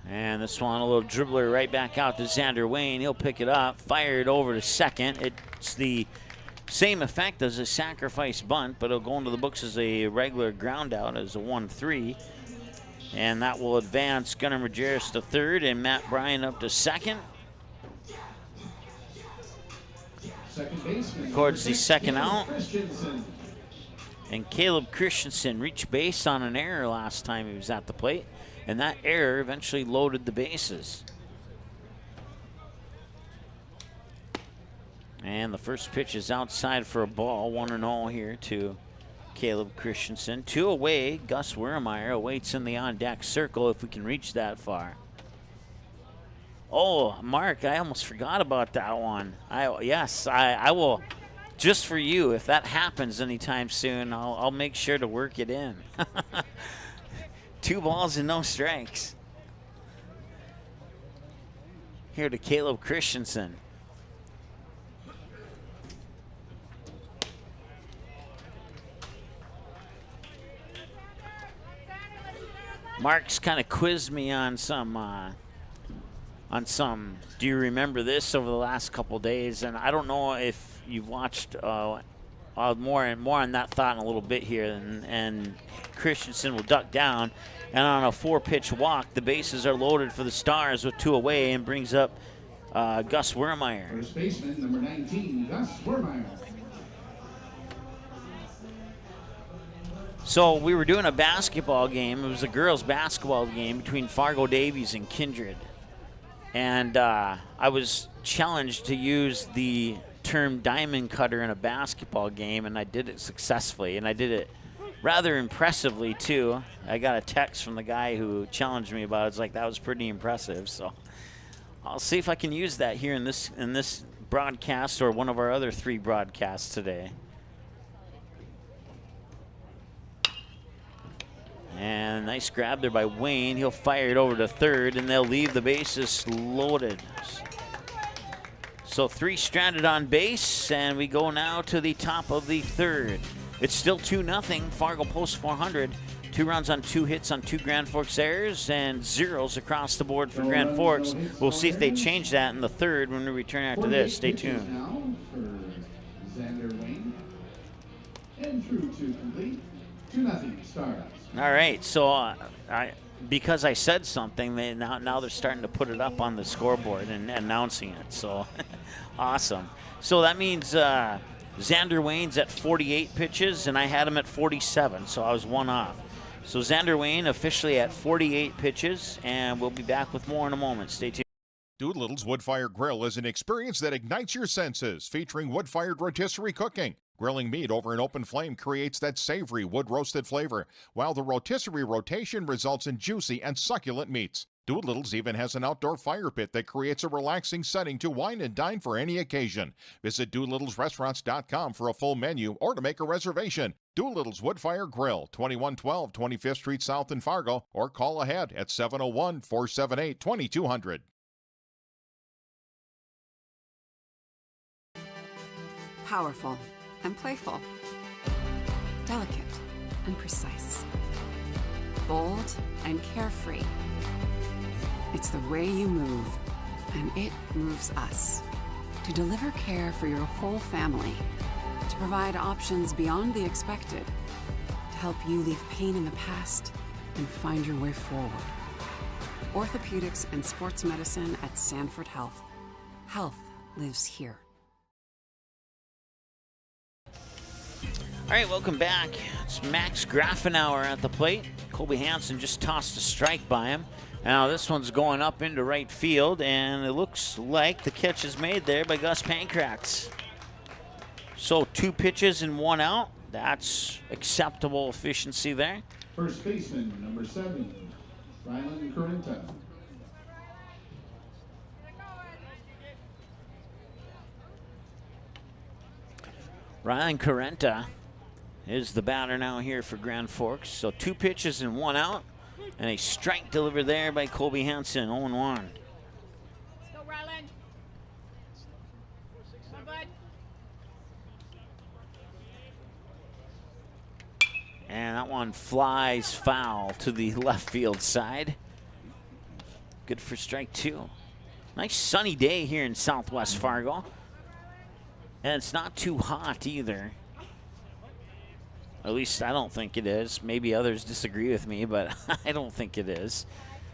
And this one, a little dribbler right back out to Xander Wayne. He'll pick it up, fire it over to second. It's the same effect as a sacrifice bunt, but it'll go into the books as a regular ground out, as a 1-3. And that will advance Gunnar Majerus to third and Matt Bryant up to second. Records the second out. And Caleb Christensen reached base on an error last time he was at the plate, and that error eventually loaded the bases. And the first pitch is outside for a ball, 1-0 here to Caleb Christensen. 2 away, Gus Wermeyer awaits in the on-deck circle if we can reach that far. Oh, Mark, I almost forgot about that one. Yes, I will, just for you, if that happens anytime soon, I'll make sure to work it in. 2 balls and no strikes. Here to Caleb Christensen. Mark's kind of quizzed me on some do you remember this over the last couple days, and I don't know if you've watched more on that thought in a little bit here, and Christensen will duck down, and on a 4-pitch walk, the bases are loaded for the Stars with 2 away, and brings up Gus Wermeyer. First baseman number 19, Gus Wermeyer. So we were doing a basketball game. It was a girls' basketball game between Fargo Davies and Kindred. And I was challenged to use the term diamond cutter in a basketball game, and I did it successfully. And I did it rather impressively, too. I got a text from the guy who challenged me about it. It's like, that was pretty impressive. So I'll see if I can use that here in this broadcast or one of our other 3 broadcasts today. And nice grab there by Wayne. He'll fire it over to third, and they'll leave the bases loaded. So 3 stranded on base, and we go now to the top of the third. It's still 2-0. Fargo posts 400. 2 runs on 2 hits on 2 Grand Forks errors, and zeros across the board for Grand Forks. We'll see if they change that in the third when we return after this. Stay tuned. Now for Xander Wayne. And through to complete. 2-0 Stars. All right, so because I said something, now they're starting to put it up on the scoreboard and announcing it. So awesome. So that means Xander Wayne's at 48 pitches, and I had him at 47, so I was 1 off. So Xander Wayne officially at 48 pitches, and we'll be back with more in a moment. Stay tuned. Doolittle's Wood-Fired Grill is an experience that ignites your senses, featuring wood-fired rotisserie cooking. Grilling meat over an open flame creates that savory wood-roasted flavor, while the rotisserie rotation results in juicy and succulent meats. Doolittle's even has an outdoor fire pit that creates a relaxing setting to wine and dine for any occasion. Visit DoolittlesRestaurants.com for a full menu or to make a reservation. Doolittle's Wood-Fired Grill, 2112 25th Street South in Fargo, or call ahead at 701-478-2200. Powerful and playful. Delicate and precise. Bold and carefree. It's the way you move, and it moves us. To deliver care for your whole family. To provide options beyond the expected. To help you leave pain in the past and find your way forward. Orthopedics and sports medicine at Sanford Health. Health lives here. All right, welcome back. It's Max Grafenauer at the plate. Colby Hansen just tossed a strike by him. Now this one's going up into right field, and it looks like the catch is made there by Gus Pankratz. So 2 pitches and 1 out. That's acceptable efficiency there. First baseman, number 7, Rylan Carenta. Ryan Carenta is the batter now here for Grand Forks. So 2 pitches and 1 out, and a strike delivered there by Colby Hansen, 0-1. Let's go, Rylan. Come on, bud. And that one flies foul to the left field side. Good for strike 2. Nice sunny day here in Southwest Fargo. And it's not too hot either. At least I don't think it is. Maybe others disagree with me, but I don't think it is.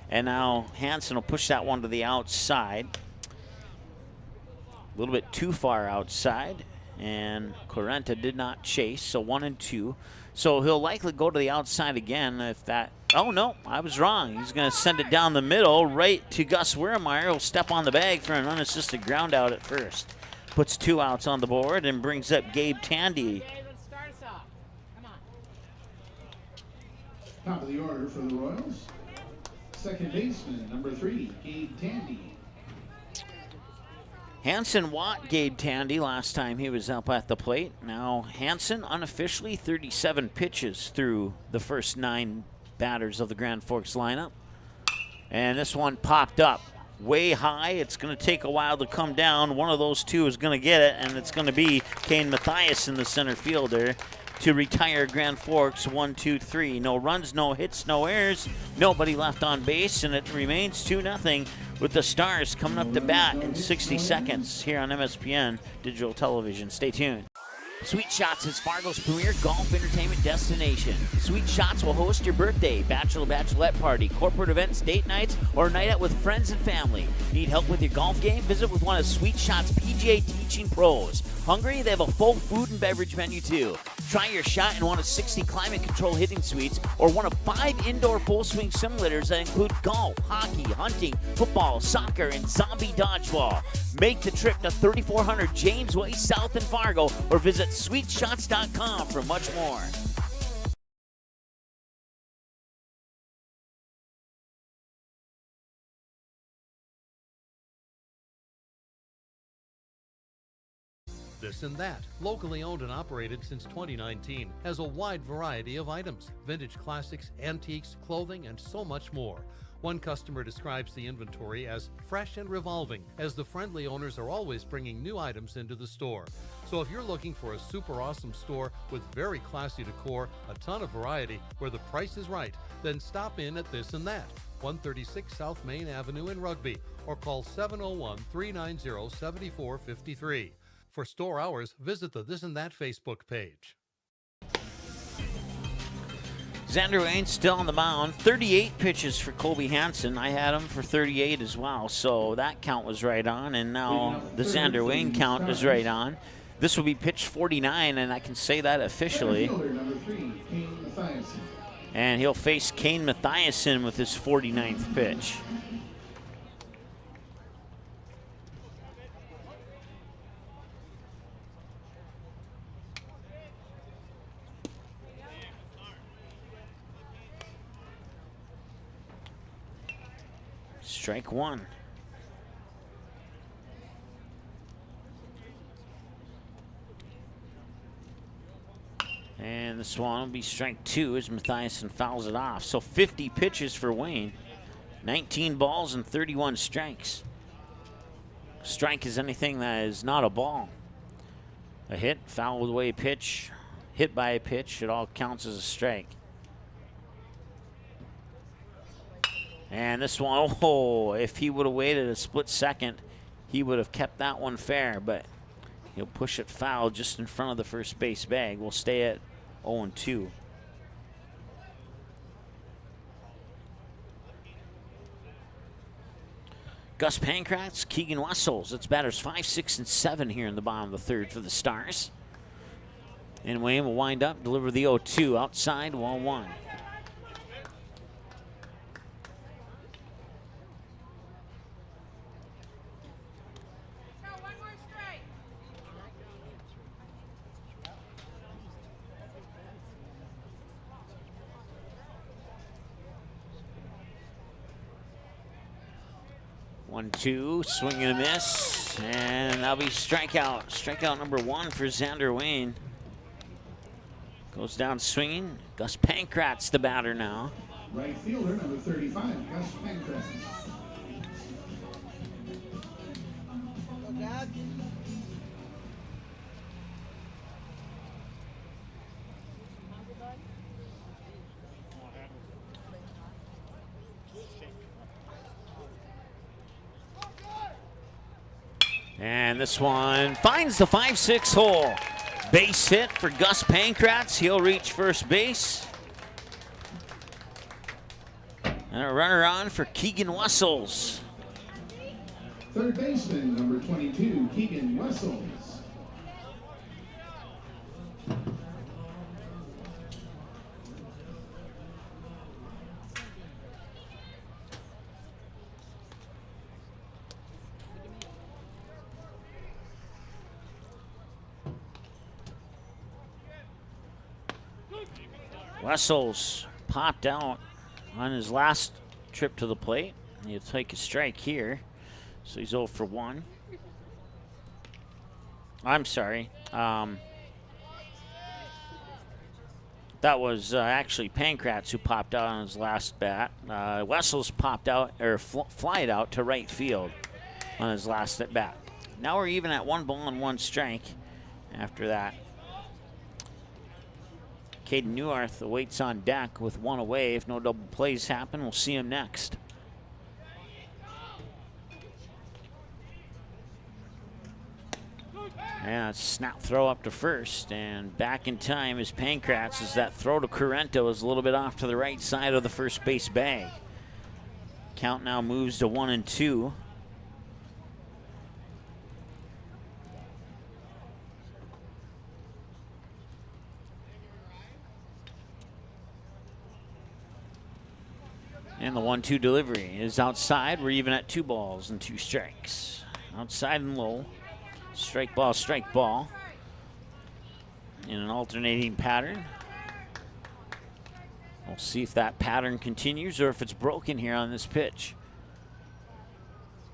And now Hansen will push that one to the outside. A little bit too far outside. And Carenta did not chase, so 1-2. So he'll likely go to the outside again if that... Oh, no, I was wrong. He's going to send it down the middle right to Gus Wiermeyer. He'll step on the bag for an unassisted ground out at first. Puts 2 outs on the board and brings up Gabe Tandy. Okay, let's start us off. Come on. Top of the order for the Royals. Second baseman, number 3, Gabe Tandy. Hansen walked Gabe Tandy last time he was up at the plate. Now Hansen unofficially 37 pitches through the first 9 batters of the Grand Forks lineup. And this one popped up way high. It's going to take a while to come down. One of those 2 is going to get it, and it's going to be Kane Mathias in the center fielder to retire Grand Forks 1-2-3. No runs, no hits, no errors, nobody left on base, and it remains 2-0 with the Stars coming up to bat in 60 seconds here on MSPN Digital Television. Stay tuned. Sweet Shots is Fargo's premier golf entertainment destination. Sweet Shots will host your birthday, bachelorette party, corporate events, date nights, or a night out with friends and family. Need help with your golf game? Visit with one of Sweet Shots' PGA teaching pros. Hungry? They have a full food and beverage menu too. Try your shot in one of 60 climate control hitting suites or one of 5 indoor full swing simulators that include golf, hockey, hunting, football, soccer, and zombie dodgeball. Make the trip to 3400 James Way South in Fargo or visit sweetshots.com for much more. This and That, locally owned and operated since 2019, has a wide variety of items, vintage classics, antiques, clothing, and so much more. One customer describes the inventory as fresh and revolving, as the friendly owners are always bringing new items into the store. So if you're looking for a super awesome store with very classy decor, a ton of variety, where the price is right, then stop in at This and That, 136 South Main Avenue in Rugby, or call 701-390-7453. For store hours, visit the This and That Facebook page. Xander Wayne still on the mound. 38 pitches for Colby Hansen. I had him for 38 as well, so that count was right on, and now the Xander Wayne count is right on. This will be pitch 49, and I can say that officially. And he'll face Kane Mathiasen with his 49th pitch. Strike one. And this one will be strike two as Mathiasen fouls it off. So 50 pitches for Wayne. 19 balls and 31 strikes. Strike is anything that is not a ball. A hit, fouled away pitch, hit by a pitch, it all counts as a strike. And this one, oh, if he would have waited a split second, he would have kept that one fair, but he'll push it foul just in front of the first base bag. We'll stay at 0-2. Gus Pankratz, Keegan Wessels. It's batters 5, 6, and 7 here in the bottom of the third for the Stars. And Wayne will wind up, deliver the 0-2 outside, 1-1. One, two, swing and a miss, and that'll be strikeout. Strikeout number one for Xander Wayne. Goes down swinging. Gus Pankratz, the batter now. Right fielder, number 35, Gus Pankratz. And this one finds the 5-6 hole. Base hit for Gus Pankratz. He'll reach first base. And a runner on for Keegan Wessels. Third baseman, number 22, Keegan Wessels. Wessels popped out on his last trip to the plate. He'll take a strike here. So he's 0 for 1. I'm sorry. That was actually Pankratz who popped out on his last bat. Wessels popped out, or flied out to right field on his last at bat. Now we're even at 1 ball and 1 strike after that. Caden Newirth awaits on deck with 1 away. If no double plays happen, we'll see him next. Yeah, snap throw up to first, and back in time is Pankratz as that throw to Corrento is a little bit off to the right side of the first base bag. Count now moves to 1-2. And the 1-2 delivery is outside. We're even at 2 balls and 2 strikes. Outside and low. Strike ball. In an alternating pattern. We'll see if that pattern continues or if it's broken here on this pitch.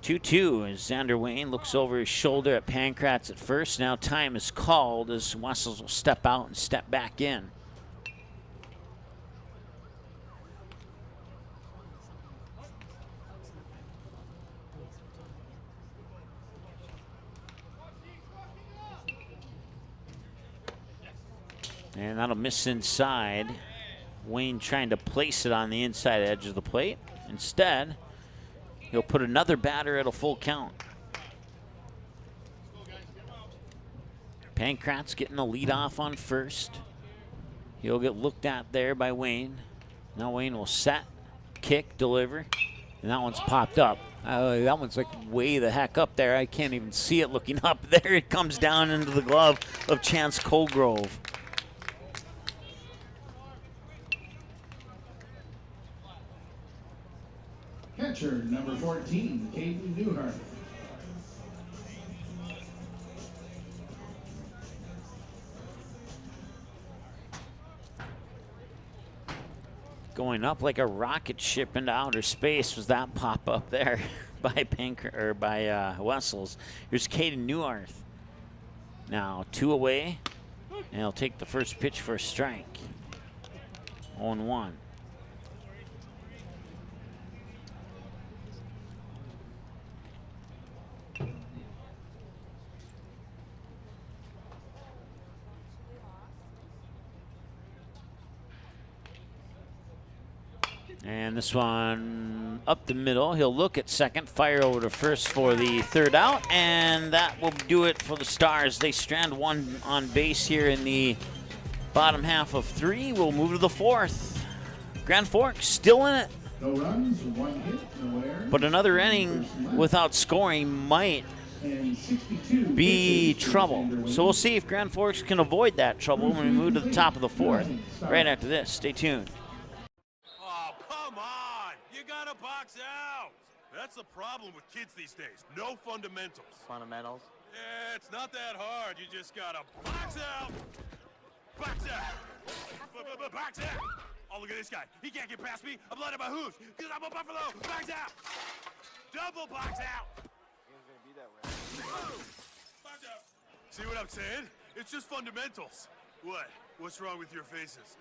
2-2 as Xander Wayne looks over his shoulder at Pankratz at first. Now time is called as Wessels will step out and step back in. And that'll miss inside. Wayne trying to place it on the inside edge of the plate. Instead, he'll put another batter at a full count. Pankratz getting the lead off on first. He'll get looked at there by Wayne. Now Wayne will set, kick, deliver, and that one's popped up. That one's like way the heck up there. I can't even see it looking up. There it comes down into the glove of Chance Colgrove. Catcher number 14, Caden Newhart. Going up like a rocket ship into outer space was that pop up there by Wessels. Here's Caden Newhart. Now 2 away, and he'll take the first pitch for a strike. 0-1. And this one up the middle. He'll look at second, fire over to first for the third out, and that will do it for the Stars. They strand one on base here in the bottom half of 3. We'll move to the 4th. Grand Forks still in it. No runs, 1 hit, no errors. But another inning without scoring might be trouble. So we'll see if Grand Forks can avoid that trouble when we move to the top of the 4th. Right after this, stay tuned. Box out. That's the problem with kids these days. No fundamentals. Fundamentals? Yeah, it's not that hard. You just gotta box out. Box out. Box out. Oh, look at this guy. He can't get past me. I'm letting my hooves because I'm a Buffalo. Box out. Double box out. It's gonna be that way. Box out. See what I'm saying? It's just fundamentals. What? What's wrong with your faces?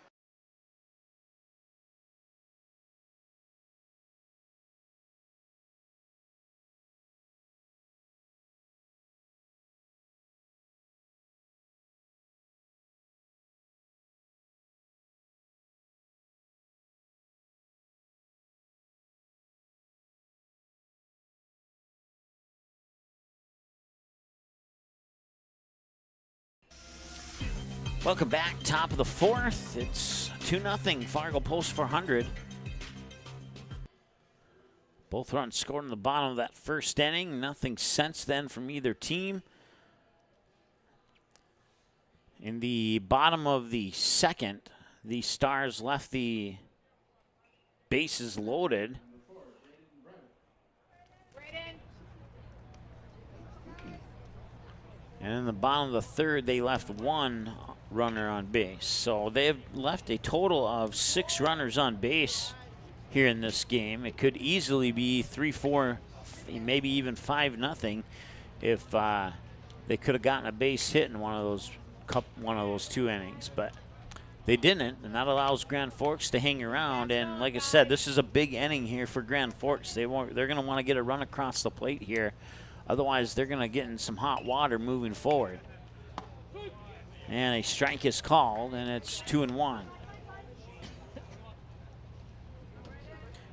Welcome back, top of the 4th. It's 2-0, Fargo Post 400. Both runs scored in the bottom of that first inning. Nothing since then from either team. In the bottom of the 2nd, the Stars left the bases loaded. And in the bottom of the 3rd, they left 1 runner on base. So they've left a total of 6 runners on base here in this game. It could easily be 3-4, maybe even 5-0 if they could have gotten a base hit in one of those 2 innings. But they didn't, and that allows Grand Forks to hang around. And like I said, this is a big inning here for Grand Forks. They're going to want to get a run across the plate here. Otherwise, they're going to get in some hot water moving forward. And a strike is called, and it's 2-1.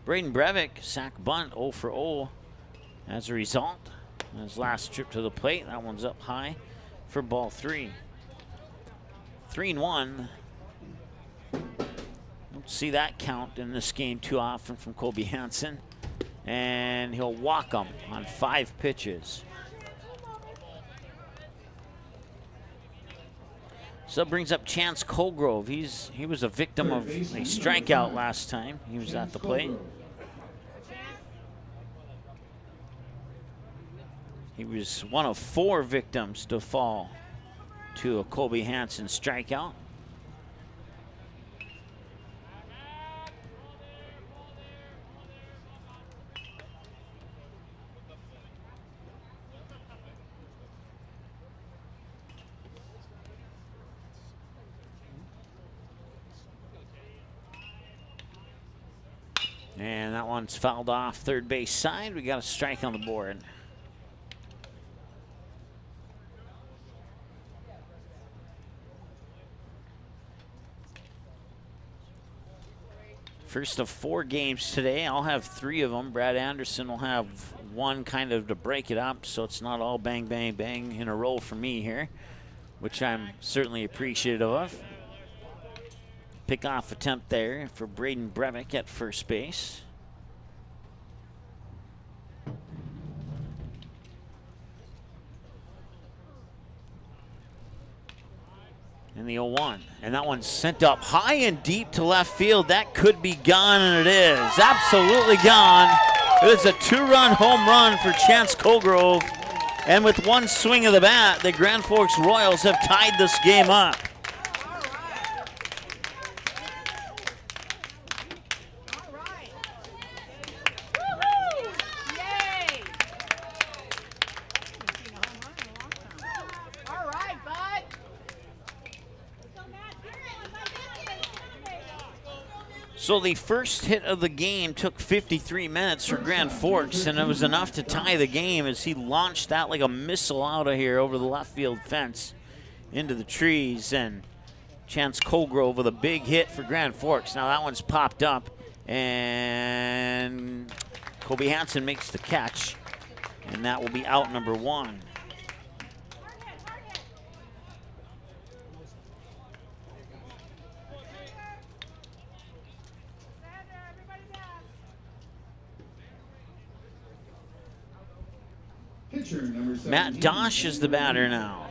Braden Breivik, sack bunt, 0 for 0 as a result. His last trip to the plate, that one's up high for ball 3. 3-1. Don't see that count in this game too often from Colby Hansen. And he'll walk him on 5 pitches. So that brings up Chance Colgrove. He was a victim of a strikeout last time he was at the plate. He was one of 4 victims to fall to a Colby Hansen strikeout. And that one's fouled off third base side. We got a strike on the board. First of 4 games today. I'll have 3 of them. Brad Anderson will have 1 kind of to break it up, so it's not all bang, bang, bang in a row for me here, which I'm certainly appreciative of. Pick-off attempt there for Braden Brevick at first base. And the 0-1. And that one's sent up high and deep to left field. That could be gone, and it is. Absolutely gone. It is a 2-run home run for Chance Colgrove. And with 1 swing of the bat, the Grand Forks Royals have tied this game up. So the first hit of the game took 53 minutes for Grand Forks, and it was enough to tie the game as he launched that like a missile out of here over the left field fence into the trees. And Chance Colgrove with a big hit for Grand Forks. Now that one's popped up, and Kobe Hansen makes the catch, and that will be out number 1. Matt Dosh is the batter now.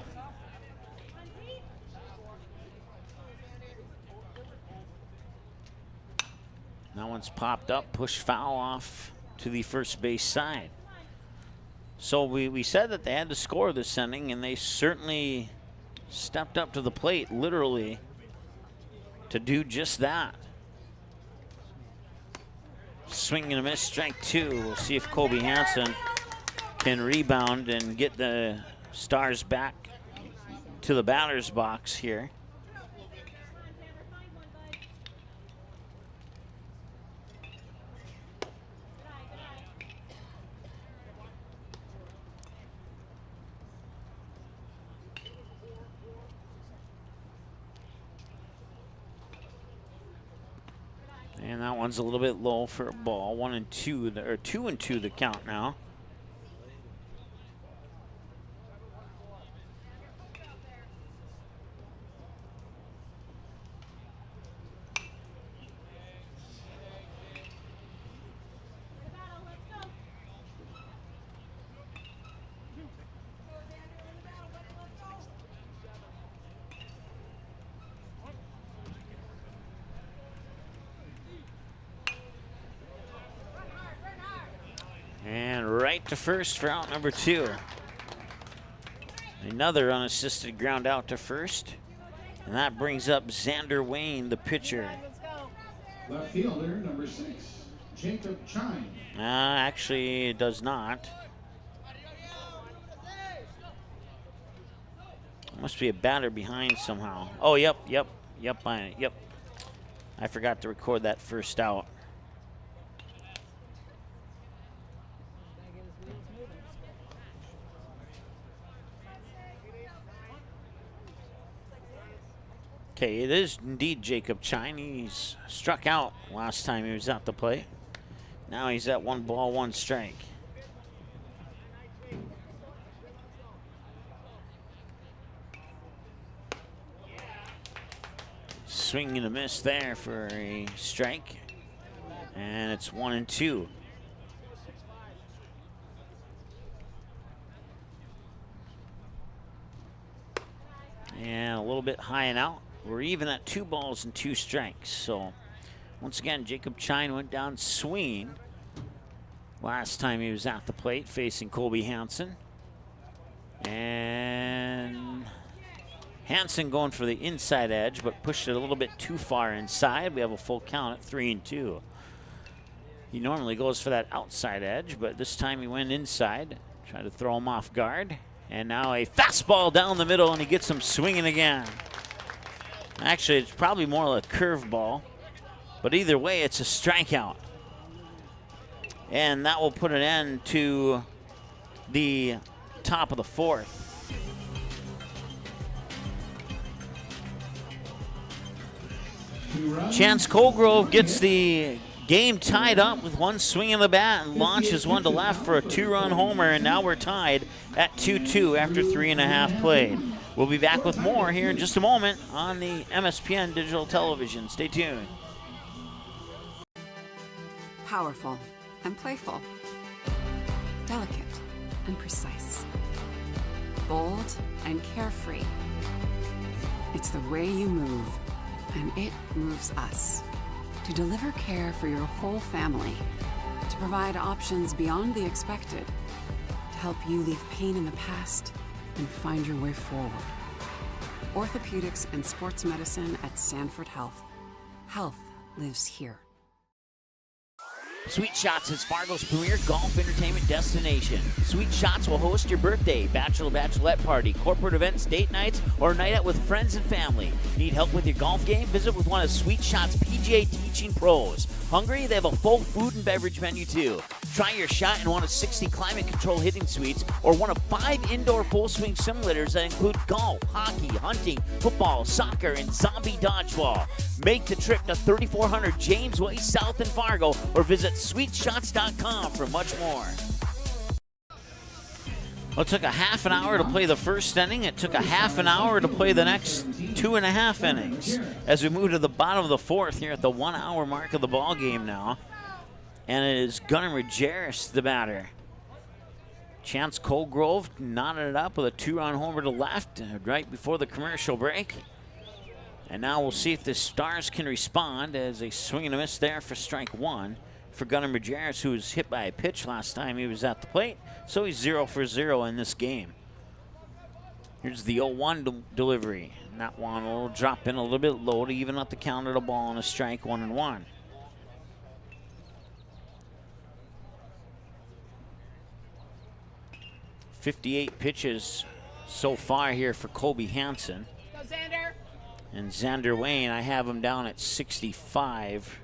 That one's popped up, pushed foul off to the first base side. So we said that they had to score this inning, and they certainly stepped up to the plate, literally, to do just that. Swing and a miss, strike 2. We'll see if Kobe Hansen can rebound and get the Stars back to the batter's box here. And that one's a little bit low for a ball. 1-2, or 2-2 the count now. Right to first for out number 2. Another unassisted ground out to first. And that brings up Xander Wayne, the pitcher. Left fielder, number 6, Jacob Chine. Actually, it does not. Must be a batter behind somehow. Oh, yep. I forgot to record that first out. Okay, it is indeed Jacob Chine. He's struck out last time he was at the plate. Now he's at 1 ball, 1 strike. Swing and a miss there for a strike. And it's 1-2. And a little bit high and out. We're even at 2 balls and 2 strikes. So once again, Jacob Chine went down swinging last time he was at the plate facing Colby Hansen. And Hansen going for the inside edge, but pushed it a little bit too far inside. We have a full count at 3-2. He normally goes for that outside edge, but this time he went inside, tried to throw him off guard. And now a fastball down the middle, and he gets him swinging again. Actually, it's probably more like a curveball, but either way, it's a strikeout. And that will put an end to the top of the 4th. Chance Colgrove gets the game tied up with one swing of the bat and launches one to left for a 2-run homer, and now we're tied at 2-2 after 3.5 played. We'll be back with more here in just a moment on the MSPN Digital Television. Stay tuned. Powerful and playful. Delicate and precise. Bold and carefree. It's the way you move, and it moves us. To deliver care for your whole family. To provide options beyond the expected. To help you leave pain in the past and find your way forward. Orthopedics and sports medicine at Sanford Health. Health lives here. Sweet Shots is Fargo's premier golf entertainment destination. Sweet Shots will host your birthday, bachelorette party, corporate events, date nights, or a night out with friends and family. Need help with your golf game? Visit with one of Sweet Shots' PGA teaching pros. Hungry? They have a full food and beverage menu too. Try your shot in one of 60 climate control hitting suites or one of 5 indoor full swing simulators that include golf, hockey, hunting, football, soccer, and zombie dodgeball. Make the trip to 3400 James Way South in Fargo or visit sweetshots.com for much more. Well, it took a half an hour to play the first inning. It took a half an hour to play the next 2.5 innings. As we move to the bottom of the fourth here at the 1 hour mark of the ball game now. And it is Gunnar Majerus, the batter. Chance Colgrove knotted it up with a 2-run homer to left right before the commercial break. And now we'll see if the Stars can respond as a swing and a miss there for strike one for Gunnar Majerus, who was hit by a pitch last time he was at the plate. So he's 0 for 0 in this game. Here's the 0-1 delivery. And that one will drop in a little bit low to even up the count of the ball on a strike, 1-1. .58 pitches so far here for Colby Hansen. Go, Xander. And Xander Wayne, I have him down at 65.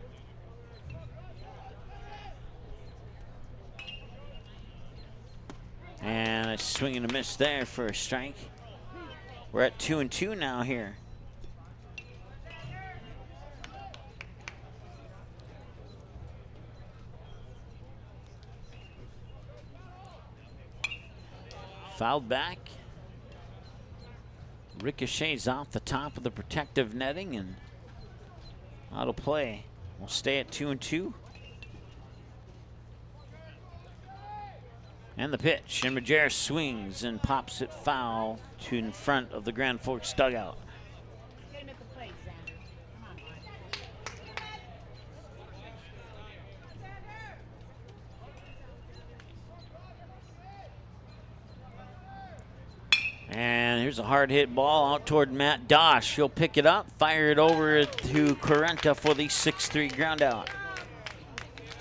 And a swing and a miss there for a strike. We're at 2-2 now here. Fouled back. Ricochets off the top of the protective netting and out of play. We'll stay at 2-2. And the pitch, and Majerus swings and pops it foul to in front of the Grand Forks dugout. Get him at the plate, Xander. Come on, Mike. And here's a hard hit ball out toward Matt Dosh. He'll pick it up, fire it over to Correnta for the 6-3 ground out.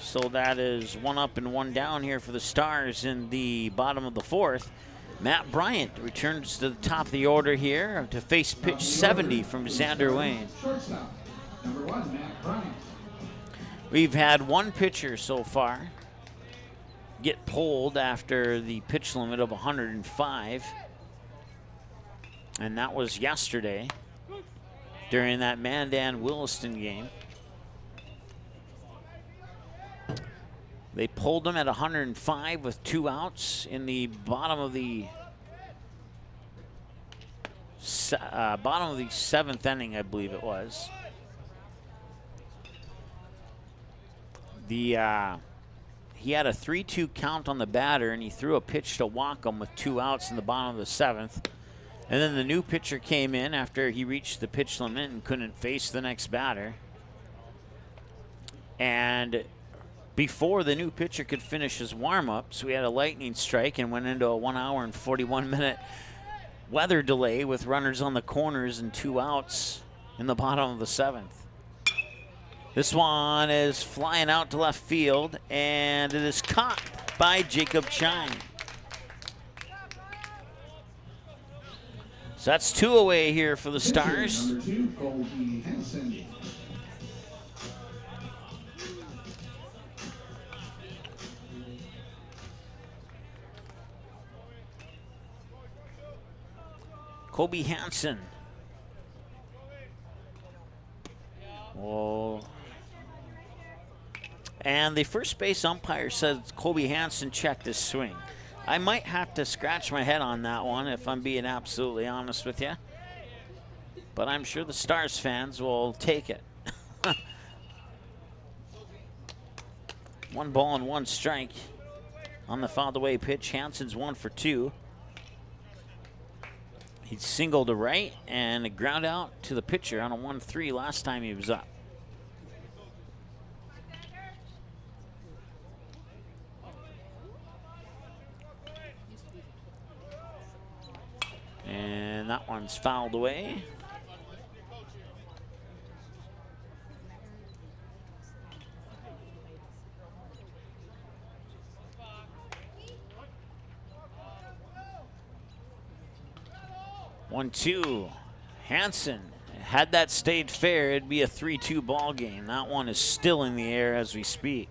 So that is 1 up and 1 down here for the Stars in the bottom of the fourth. Matt Bryant returns to the top of the order here to face pitch 70 from Xander Wayne. Shortstop, number 1, Matt Bryant. We've had one pitcher so far get pulled after the pitch limit of 105. And that was yesterday during that Mandan-Williston game. They pulled him at 105 with 2 outs in the bottom of the 7th inning, I believe it was. He had a 3-2 count on the batter, and he threw a pitch to walk him with 2 outs in the bottom of the 7th. And then the new pitcher came in after he reached the pitch limit and couldn't face the next batter. And before the new pitcher could finish his warm-ups, we had a lightning strike and went into a 1 hour and 41-minute weather delay with runners on the corners and 2 outs in the bottom of the 7th. This one is flying out to left field, and it is caught by Jacob Chine. So that's 2 away here for the Stars. Number 2, Colby Hansen. Colby Hansen will And the first base umpire says Colby Hansen checked his swing. I might have to scratch my head on that one if I'm being absolutely honest with you. But I'm sure the Stars fans will take it. 1 ball and 1 strike on the fouled away pitch. Hansen's 1 for 2. He singled to right and a ground out to the pitcher on a 1-3 last time he was up. And that one's fouled away. One, two. Hansen. Had that stayed fair, it'd be a 3-2 ball game. That one is still in the air as we speak.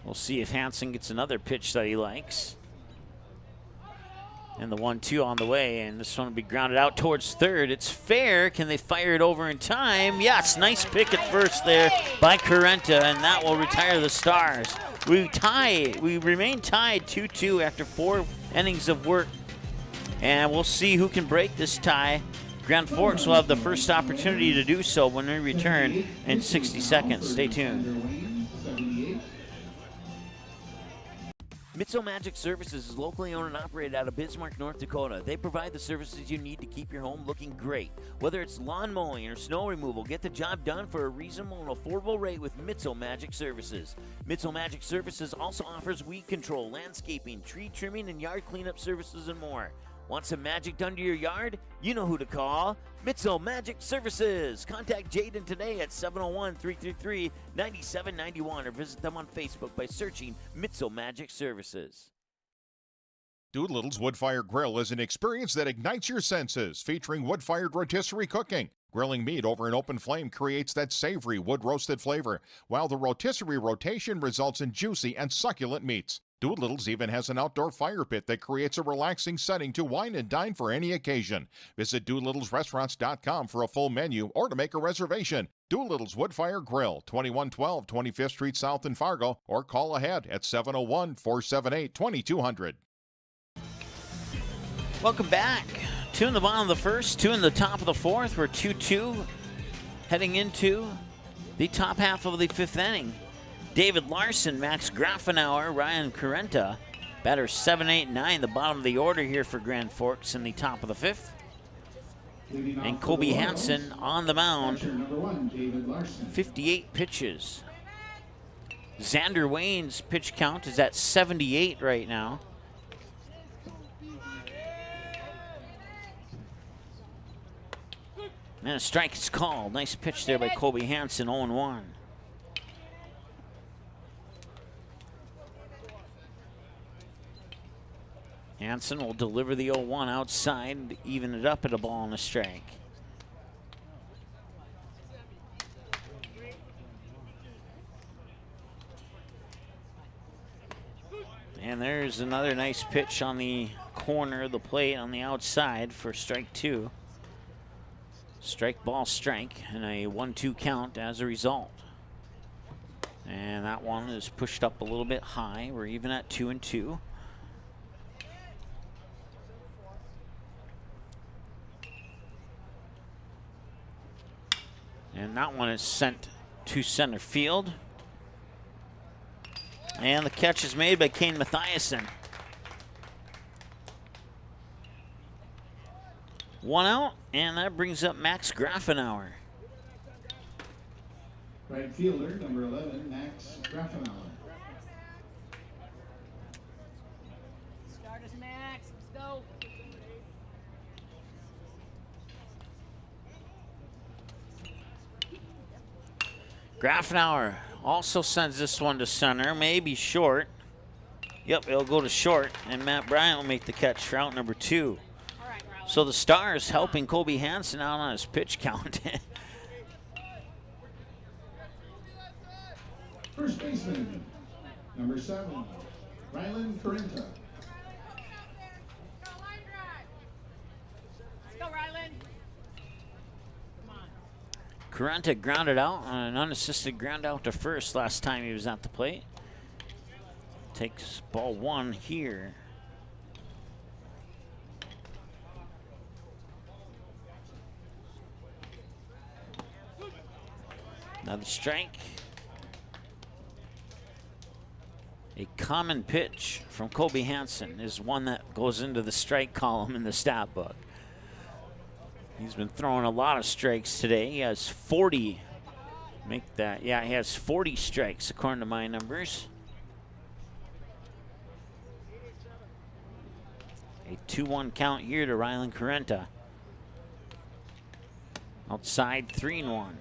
We'll see if Hansen gets another pitch that he likes. And the 1-2 on the way, and this one will be grounded out towards third. It's fair. Can they fire it over in time? Yes, nice pick at first there by Carenta, and that will retire the Stars. We remain tied 2-2 after 4 innings of work, and we'll see who can break this tie. Grand Forks will have the first opportunity to do so when we return in 60 seconds. Stay tuned. Mitso Magic Services is locally owned and operated out of Bismarck, North Dakota. They provide the services you need to keep your home looking great. Whether it's lawn mowing or snow removal, get the job done for a reasonable and affordable rate with Mitso Magic Services. Mitso Magic Services also offers weed control, landscaping, tree trimming, and yard cleanup services and more. Want some magic done to your yard? You know who to call. Mitso Magic Services. Contact Jaden today at 701-333-9791 or visit them on Facebook by searching Mitso Magic Services. Doolittle's Wood-Fired Grill is an experience that ignites your senses, featuring wood-fired rotisserie cooking. Grilling meat over an open flame creates that savory wood-roasted flavor, while the rotisserie rotation results in juicy and succulent meats. Doolittle's even has an outdoor fire pit that creates a relaxing setting to wine and dine for any occasion. Visit DoolittlesRestaurants.com for a full menu or to make a reservation. Doolittle's Wood-Fire Grill, 2112 25th Street South in Fargo, or call ahead at 701-478-2200. Welcome back. 2 in the bottom of the first, 2 in the top of the fourth. We're 2-2 heading into the top half of the 5th inning. David Larson, Max Grafenauer, Ryan Carenta, batters 7, 8, 9, the bottom of the order here for Grand Forks in the top of the 5th. And Colby Hansen on the mound, 58 pitches. Xander Wayne's pitch count is at 78 right now. And a strike is called. Nice pitch there by Colby Hansen, 0-1. Hansen will deliver the 0-1 outside to even it up at a ball and a strike. And there's another nice pitch on the corner of the plate on the outside for strike 2. Strike, ball, strike, and a 1-2 count as a result. And that one is pushed up a little bit high. We're even at 2-2. And that one is sent to center field. And the catch is made by Kane Mathiasen. 1 out, and that brings up Max Grafenauer. Right fielder, number 11, Max Grafenauer. Start us, Max. Let's go. Grafenauer also sends this one to center, maybe short. Yep, it'll go to short, and Matt Bryant will make the catch for out number 2. So the Stars helping Colby Hansen out on his pitch count. First baseman, number 7, Rylan Carenta. Let's go, Rylan. Carenta grounded out on an unassisted ground out to first last time he was at the plate. Takes ball 1 here. Another strike. A common pitch from Colby Hansen is one that goes into the strike column in the stat book. He's been throwing a lot of strikes today. He has 40. Make that, yeah, he has 40 strikes according to my numbers. A 2-1 count here to Rylan Carenta. Outside 3-1.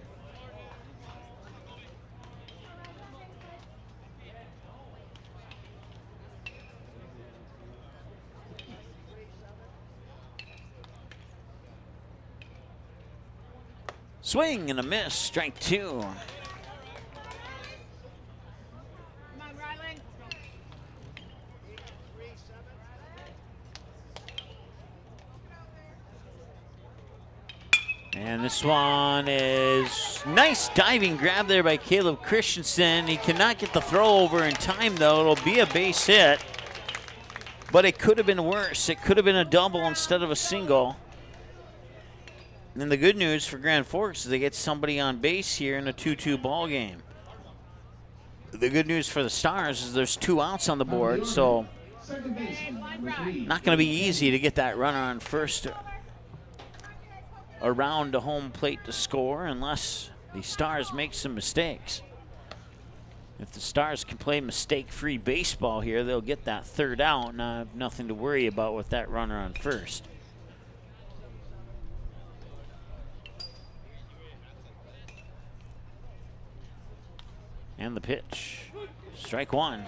Swing and a miss, strike 2. Come on, Rylan. And this one is nice diving grab there by Caleb Christensen. He cannot get the throw over in time, though. It'll be a base hit, but it could have been worse. It could have been a double instead of a single. And the good news for Grand Forks is they get somebody on base here in a 2-2 ball game. The good news for the Stars is there's 2 outs on the board, so not going to be easy to get that runner on first around the home plate to score unless the Stars make some mistakes. If the Stars can play mistake-free baseball here, they'll get that 3rd out and have nothing to worry about with that runner on first. And the pitch. Strike 1.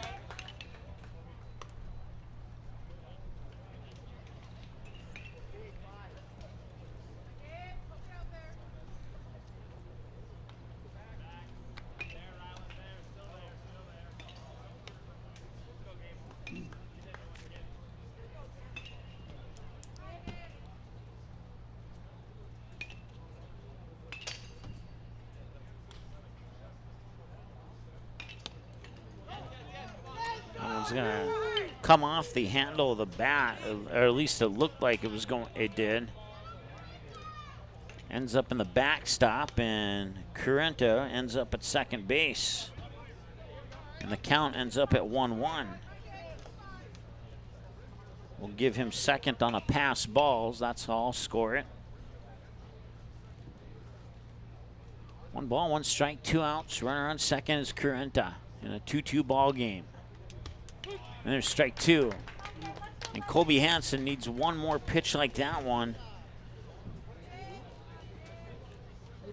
It's gonna come off the handle of the bat, or at least it looked like it was going. It did. Ends up in the backstop, and Carenta ends up at second base, and the count ends up at 1-1. We'll give him second on a pass balls. That's all. Score it. 1 ball, 1 strike, 2 outs. Runner on second is Carenta in a 2-2 ball game. And there's strike 2. And Colby Hansen needs 1 more pitch like that one.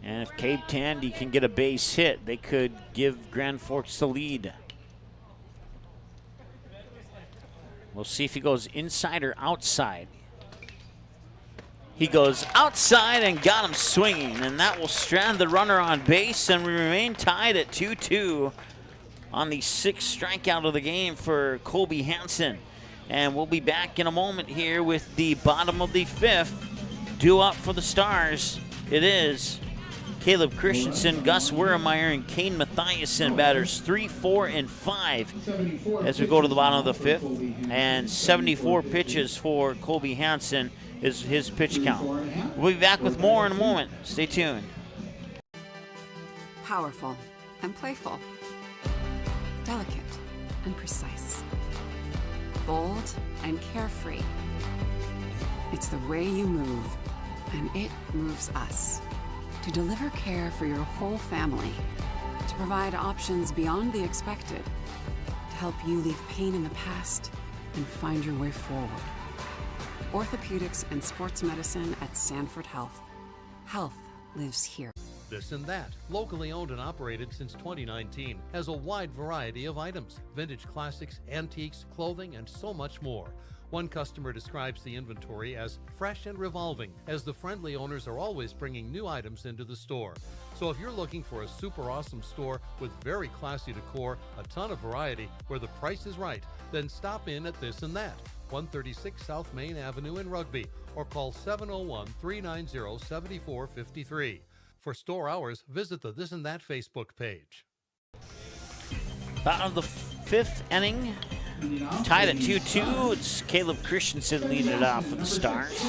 And if Cape Tandy can get a base hit, they could give Grand Forks the lead. We'll see if he goes inside or outside. He goes outside and got him swinging, and that will strand the runner on base, and we remain tied at 2-2. On the 6th strikeout of the game for Colby Hansen. And we'll be back in a moment here with the bottom of the 5th. Due up for the Stars. It is Caleb Christensen, Gus Wermeyer, and Kane Mathiasen, batters 3, 4, and 5 as we go to the bottom of the 5th. And 74 pitches for Colby Hansen is his pitch count. We'll be back with more in a moment. Stay tuned. Powerful and playful. Delicate and precise. Bold and carefree. It's the way you move, and it moves us. To deliver care for your whole family. To provide options beyond the expected. To help you leave pain in the past and find your way forward. Orthopedics and sports medicine at Sanford Health. Health lives here. This and That, locally owned and operated since 2019, has a wide variety of items, vintage classics, antiques, clothing, and so much more. One customer describes the inventory as fresh and revolving, as the friendly owners are always bringing new items into the store. So if you're looking for a super awesome store with very classy decor, a ton of variety, where the price is right, then stop in at This and That, 136 South Main Avenue in Rugby, or call 701-390-7453. For store hours, visit the This and That Facebook page. Bottom of the fifth inning, tied at 2-2. It's Caleb Christensen leading it off for the Stars.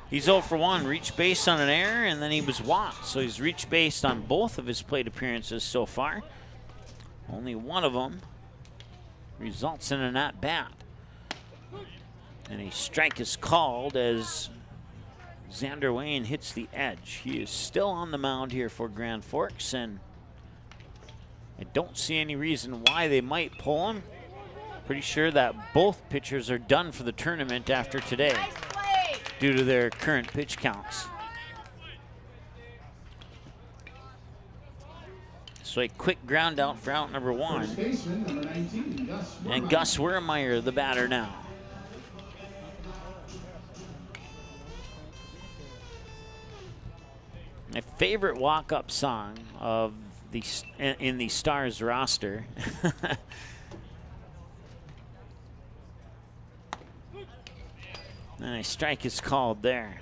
He's 0 for 1, reached base on an error, and then he was walked. So he's reached base on both of his plate appearances so far. Only one of them results in an at-bat. And a strike is called as Xander Wayne hits the edge. He is still on the mound here for Grand Forks, and I don't see any reason why they might pull him. Pretty sure that both pitchers are done for the tournament after today due to their current pitch counts. So a quick ground out for out number 1. And Gus Wermeyer, the batter now. My favorite walk-up song of in the Stars roster. And a strike is called there.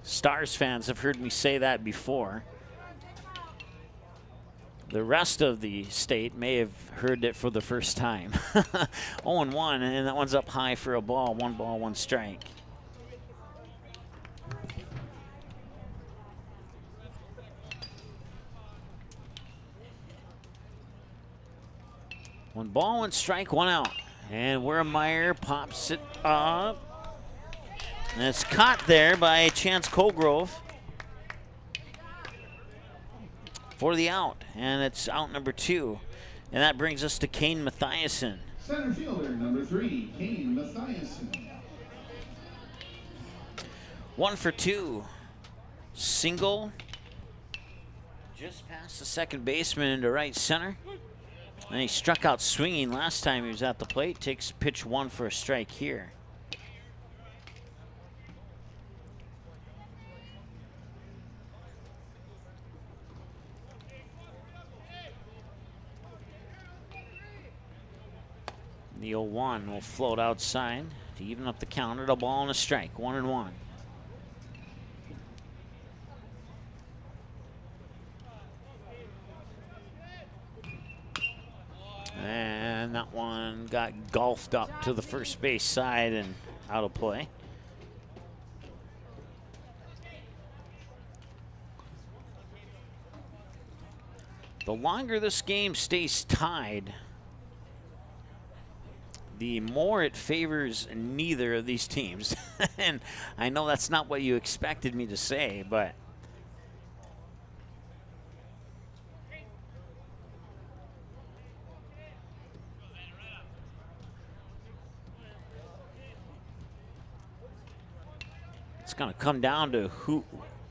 Stars fans have heard me say that before. The rest of the state may have heard it for the first time. 0-1, and that one's up high for a ball. 1 ball, 1 strike. One ball, 1 strike, 1 out. And Wermeyer pops it up. And it's caught there by Chance Colgrove for the out. And it's out number 2. And that brings us to Kane Mathiasen. Center fielder number 3, Kane Mathiasen. 1 for 2. Single. Just past the second baseman into right center. And he struck out swinging last time he was at the plate. Takes pitch 1 for a strike here. The 0-1 will float outside to even up the count at a ball and a strike. 1-1. And that one got golfed up to the first base side and out of play. The longer this game stays tied, the more it favors neither of these teams. And I know that's not what you expected me to say, but it's going to come down to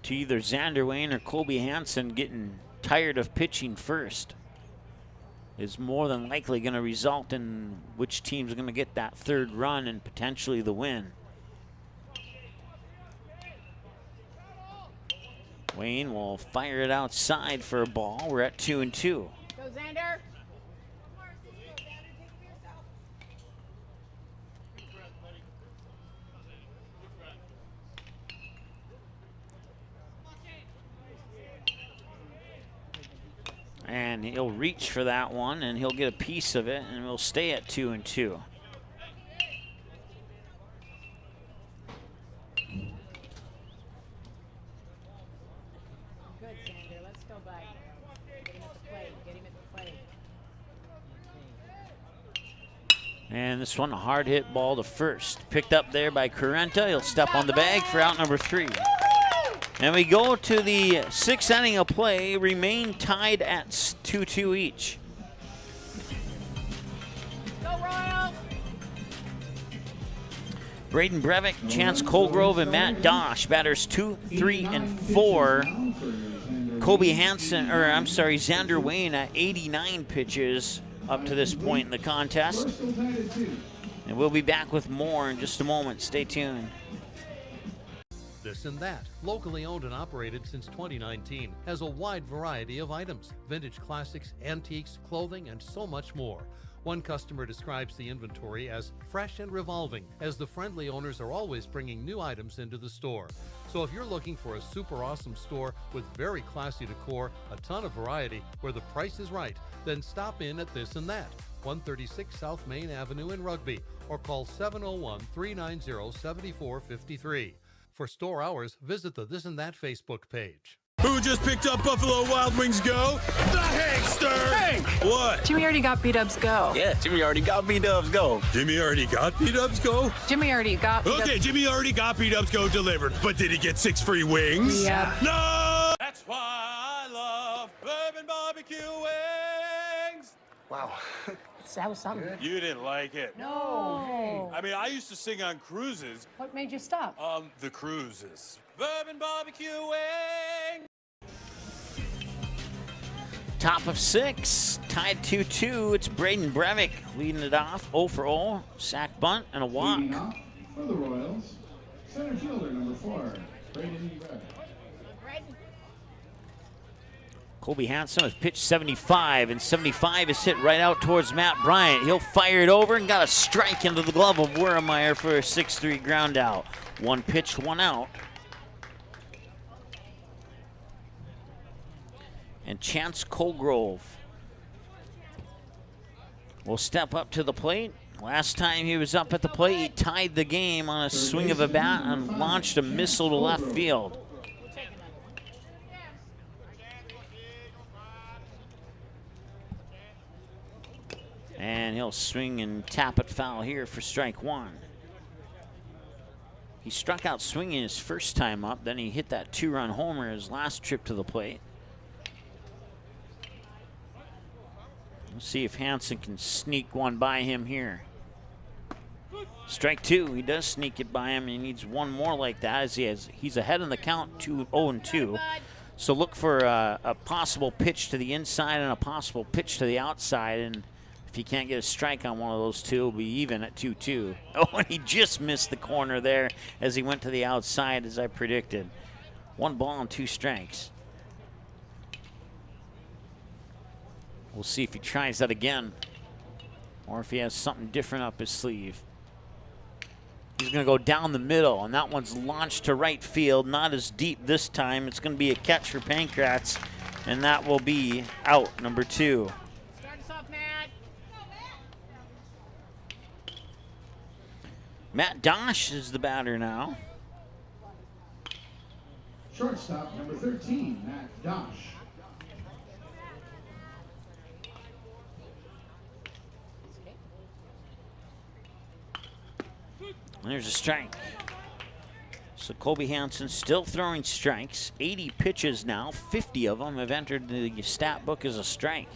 either Xander Wayne or Colby Hansen getting tired of pitching first. Is more than likely going to result in which team's going to get that third run and potentially the win. Wayne will fire it outside for a ball. We're at 2-2. Go, Xander. And he'll reach for that one, and he'll get a piece of it, and we'll stay at 2-2. Good, Xander. Let's go back. Get him at the plate. Get him at the plate. And this one, a hard hit ball to first. Picked up there by Correnta. He'll step on the bag for out number 3. And we go to the 6th inning of play, remain tied at 2-2 each. Go, Royals! Braden Brevick, Chance Colgrove, and Matt Dosh, batters 2, 3, and 4. Colby Hansen, or I'm sorry, Xander Wayne at 89 pitches up to this point in the contest. And we'll be back with more in just a moment. Stay tuned. This and That, locally owned and operated since 2019, has a wide variety of items, vintage classics, antiques, clothing, and so much more. One customer describes the inventory as fresh and revolving, as the friendly owners are always bringing new items into the store. So if you're looking for a super awesome store with very classy decor, a ton of variety, where the price is right, then stop in at This and That, 136 South Main Avenue in Rugby, or call 701-390-7453. For store hours, visit the This and That Facebook page. Who just picked up Buffalo Wild Wings Go? The Hankster! Hank! What? Jimmy already got B-Dubs Go. Yeah, Jimmy already got B-Dubs Go. Jimmy already got B-Dubs Go? Jimmy already got B-Dubs. Okay, Jimmy already got B-Dubs Go delivered, but did he get 6 free wings? Yeah. No! That's why I love bourbon barbecue wings! Wow. That was something. You didn't like it. No. I mean, I used to sing on cruises. What made you stop? The cruises. Bourbon barbecue wings! Top of 6, tied 2-2. It's Braden Brevick leading it off, 0 for 0, sack bunt and a walk. Leading off for the Royals, center fielder number 4, Braden Brevick. Colby Hanson has pitched 75, and 75 is hit right out towards Matt Bryant. He'll fire it over and got a strike into the glove of Wermeyer for a 6-3 ground out. 1 pitch, 1 out. And Chance Colgrove will step up to the plate. Last time he was up at the plate, he tied the game on a swing of a bat and launched a missile to left field. And he'll swing and tap it foul here for strike 1. He struck out swinging his first time up, then he hit that 2-run homer his last trip to the plate. We'll see if Hanson can sneak one by him here. Strike 2, he does sneak it by him. He needs one more like that as he's ahead in the count, 0-2. So look for a possible pitch to the inside and a possible pitch to the outside, and if he can't get a strike on one of those two, he'll be even at 2-2. Oh, and he just missed the corner there as he went to the outside, as I predicted. 1 ball and 2 strikes. We'll see if he tries that again, or if he has something different up his sleeve. He's going to go down the middle, and that one's launched to right field. Not as deep this time. It's going to be a catch for Pankratz, and that will be out, number 2. Start us off, Matt. Matt Dosh is the batter now. Shortstop number 13, Matt Dosh. There's a strike. So Colby Hanson still throwing strikes. 80 pitches now. 50 of them have entered the stat book as a strike.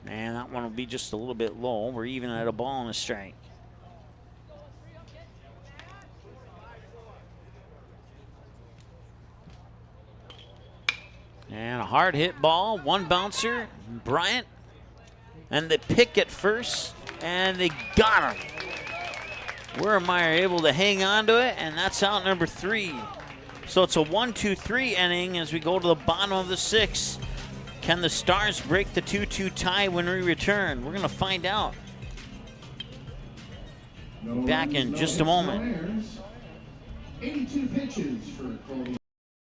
And that one will be just a little bit low. We're even at a ball and a strike. And a hard hit ball. 1 bouncer. Bryant. And they pick it first, and they got him. Wermeyer able to hang on to it, and that's out number 3. So it's a 1-2-3 inning as we go to the bottom of the 6th. Can the Stars break the 2-2 tie when we return? We're going to find out. Back in just a moment. 82 pitches for Colby.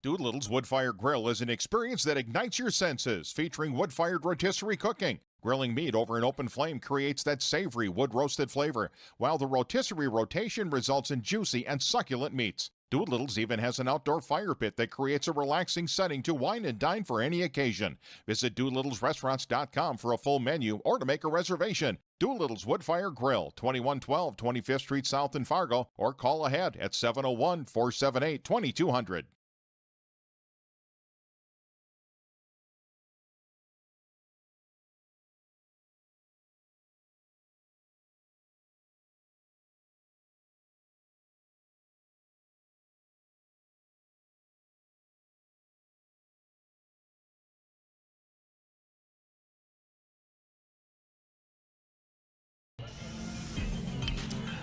Doolittle's Wood-Fired Grill is an experience that ignites your senses, featuring wood-fired rotisserie cooking. Grilling meat over an open flame creates that savory wood-roasted flavor, while the rotisserie rotation results in juicy and succulent meats. Doolittle's even has an outdoor fire pit that creates a relaxing setting to wine and dine for any occasion. Visit DoolittlesRestaurants.com for a full menu or to make a reservation. Doolittle's Wood-Fired Grill, 2112 25th Street South in Fargo, or call ahead at 701-478-2200.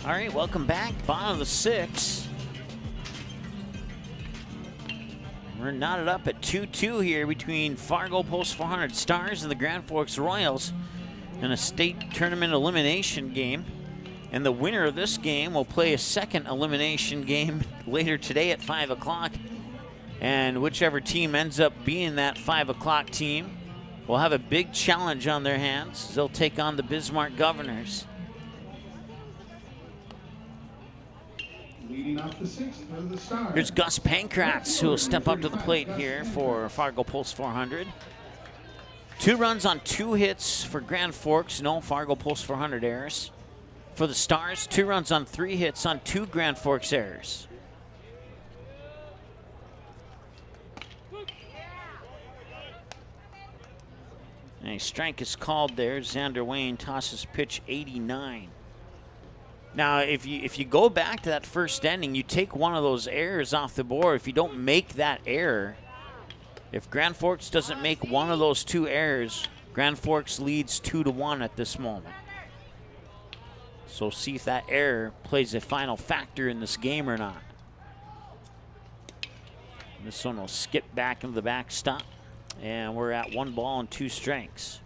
All right, welcome back. Bottom of the 6th. We're knotted up at 2-2 here between Fargo Post 400 Stars and the Grand Forks Royals in a state tournament elimination game. And the winner of this game will play a second elimination game later today at 5 o'clock. And whichever team ends up being that 5 o'clock team will have a big challenge on their hands. They'll take on the Bismarck Governors. Leading off the sixth for the Stars. Here's Gus Pankratz, who will step up to the plate here for Fargo Pulse 400. 2 runs on 2 hits for Grand Forks, no Fargo Pulse 400 errors. For the Stars, 2 runs on 3 hits on 2 Grand Forks errors. And a strike is called there. Xander Wayne tosses pitch 89. Now, if you go back to that first inning, you take one of those errors off the board. If you don't make that error, if Grand Forks doesn't make one of those 2 errors, Grand Forks leads 2-1 at this moment. So see if that error plays a final factor in this game or not. This one will skip back into the backstop, and we're at 1 ball and 2 strikes.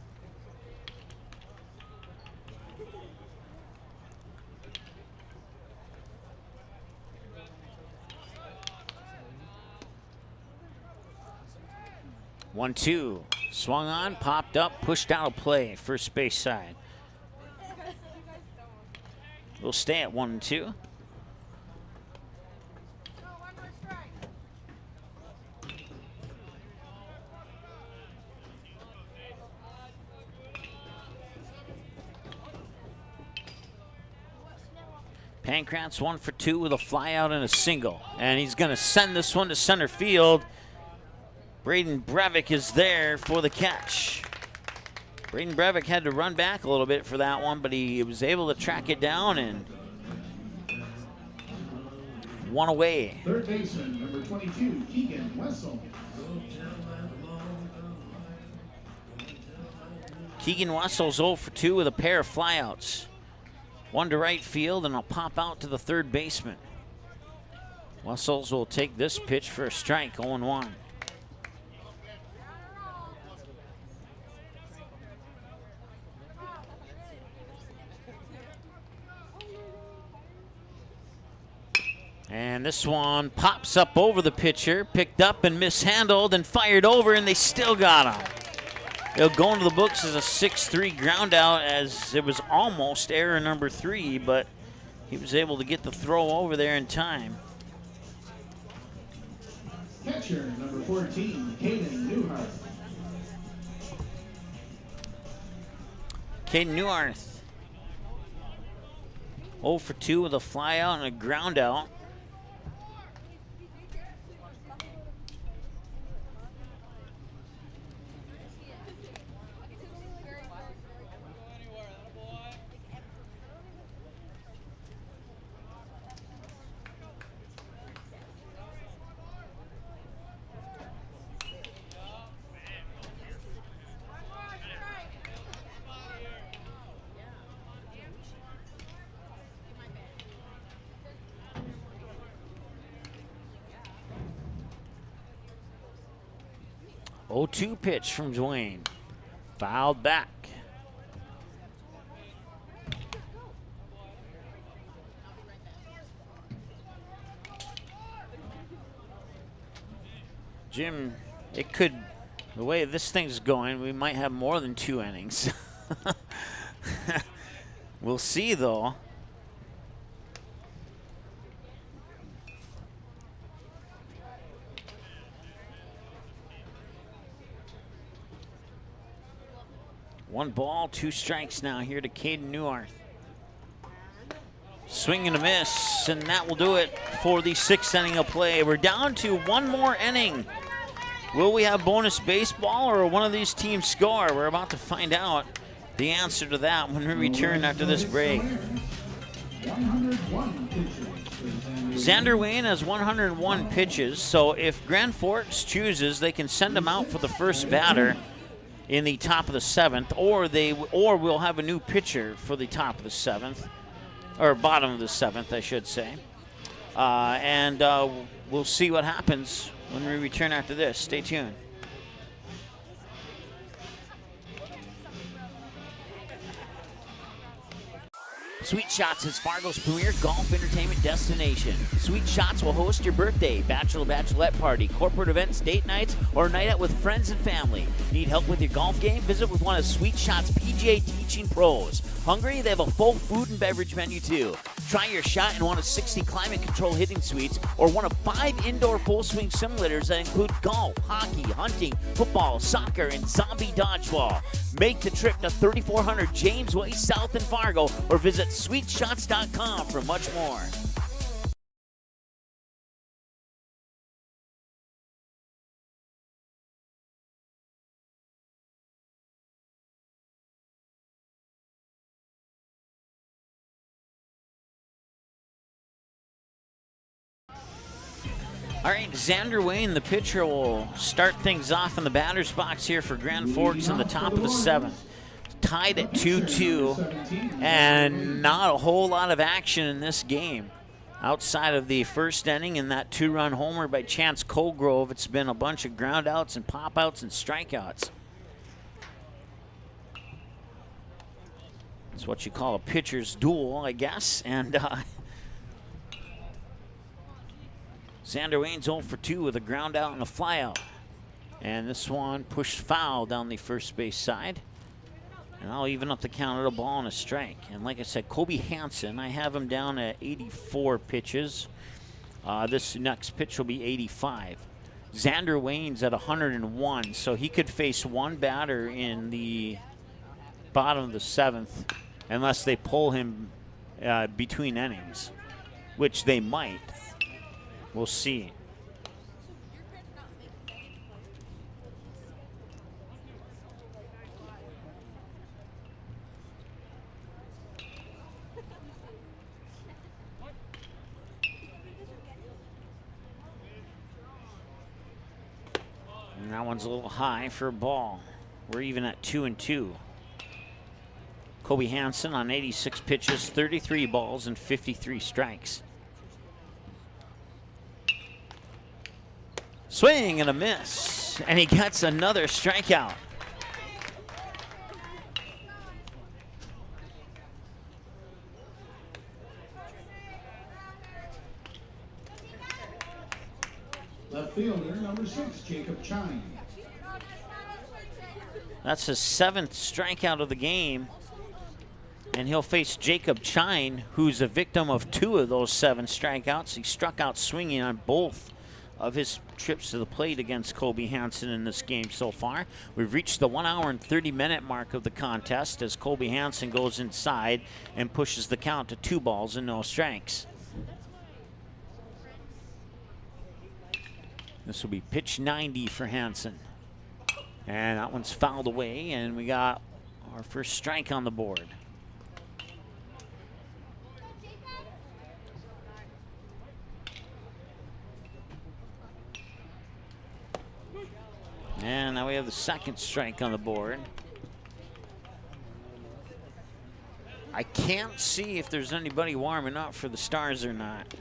One, 2, swung on, popped up, pushed out of play, first base side. We'll stay at 1-2. Pankratz 1 for 2 with a fly out and a single. And he's going to send this one to center field. Braden Brevick is there for the catch. Braden Brevick had to run back a little bit for that one, but he was able to track it down and one away. Third baseman, number 22, Keegan Wessel. Keegan Wessel's 0 for 2 with a pair of flyouts. 1 to right field, and I'll pop out to the third baseman. Wessels will take this pitch for a strike, 0-1. And this one pops up over the pitcher, picked up and mishandled and fired over, and they still got him. It'll go into the books as a 6-3 ground out, as it was almost error number 3, but he was able to get the throw over there in time. Catcher, number 14, Caden Newhart. Caden Newhart, 0 for 2 with a fly out and a ground out. Oh, 0-2 pitch from Dwayne. Fouled back. Jim, it could, the way this thing's going, we might have more than 2 innings. We'll see, though. One ball, 2 strikes now here to Caden Newhart. Swing and a miss, and that will do it for the 6th inning of play. We're down to 1 more inning. Will we have bonus baseball, or will one of these teams score? We're about to find out the answer to that when we return after this break. Xander Wayne has 101 pitches, so if Grand Forks chooses, they can send him out for the first batter in the top of the 7th, or we'll have a new pitcher for the top of the 7th, or bottom of the 7th, I should say. And we'll see what happens when we return after this. Stay tuned. Sweet Shots is Fargo's premier golf entertainment destination. Sweet Shots will host your birthday, bachelorette party, corporate events, date nights, or a night out with friends and family. Need help with your golf game? Visit with one of Sweet Shots' PGA teaching pros. Hungry? They have a full food and beverage menu too. Try your shot in one of 60 climate control hitting suites or one of 5 indoor full swing simulators that include golf, hockey, hunting, football, soccer, and zombie dodgeball. Make the trip to 3400 James Way South in Fargo or visit sweetshots.com for much more. All right, Xander Wayne, the pitcher, will start things off in the batter's box here for Grand Forks in the top of the 7th. Tied at 2-2, and not a whole lot of action in this game. Outside of the first inning and that 2-run homer by Chance Colgrove, it's been a bunch of ground outs and pop outs and strikeouts. It's what you call a pitcher's duel, I guess, and Xander Wayne's 0 for 2 with a ground out and a fly out. And this one pushed foul down the first base side. And I'll even up the count at a ball and a strike. And like I said, Kobe Hansen, I have him down at 84 pitches. This next pitch will be 85. Xander Wayne's at 101, so he could face one batter in the bottom of the 7th unless they pull him between innings, which they might. We'll see. And that one's a little high for a ball. We're even at 2-2. Kobe Hansen on 86 pitches, 33 balls, and 53 strikes. Swing and a miss, and he gets another strikeout. Left fielder, number 6, Jacob Chine. That's his 7th strikeout of the game, and he'll face Jacob Chine, who's a victim of 2 of those 7 strikeouts. He struck out swinging on both of his trips to the plate against Kobe Hansen in this game so far. We've reached the 1 hour and 30-minute mark of the contest as Kobe Hansen goes inside and pushes the count to 2 balls and no strikes. This will be pitch 90 for Hansen. And that one's fouled away, and we got our first strike on the board. And now we have the second strike on the board. I can't see if there's anybody warming up for the Stars or not.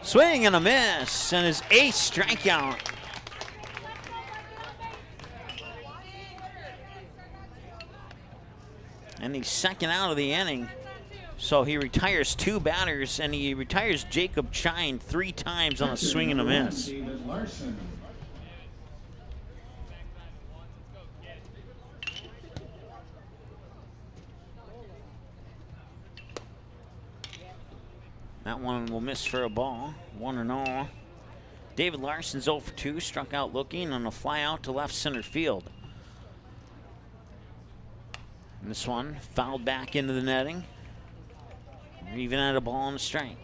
Swing and a miss, and his 8th strikeout. And the second out of the inning. So he retires 2 batters, and he retires Jacob Chine 3 times on a swing and a miss. That one will miss for a ball, 1-0. David Larson's 0 for 2, struck out looking on a fly out to left center field. And this one fouled back into the netting. We're even at a ball and a strike.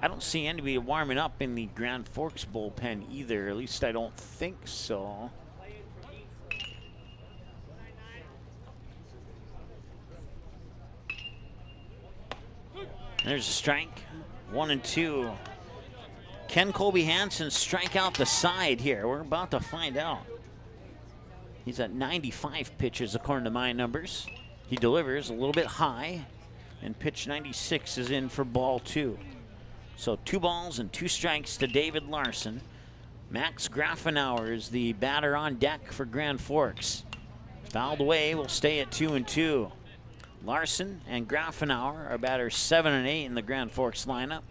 I don't see anybody warming up in the Grand Forks bullpen either, at least I don't think so. There's a strike, 1-2. Can Kobe Hansen strike out the side here? We're about to find out. He's at 95 pitches according to my numbers. He delivers a little bit high, and pitch 96 is in for ball 2. So 2 balls and 2 strikes to David Larson. Max Grafenauer is the batter on deck for Grand Forks. Fouled away, will stay at 2-2. Larson and Grafenauer are batters 7 and 8 in the Grand Forks lineup.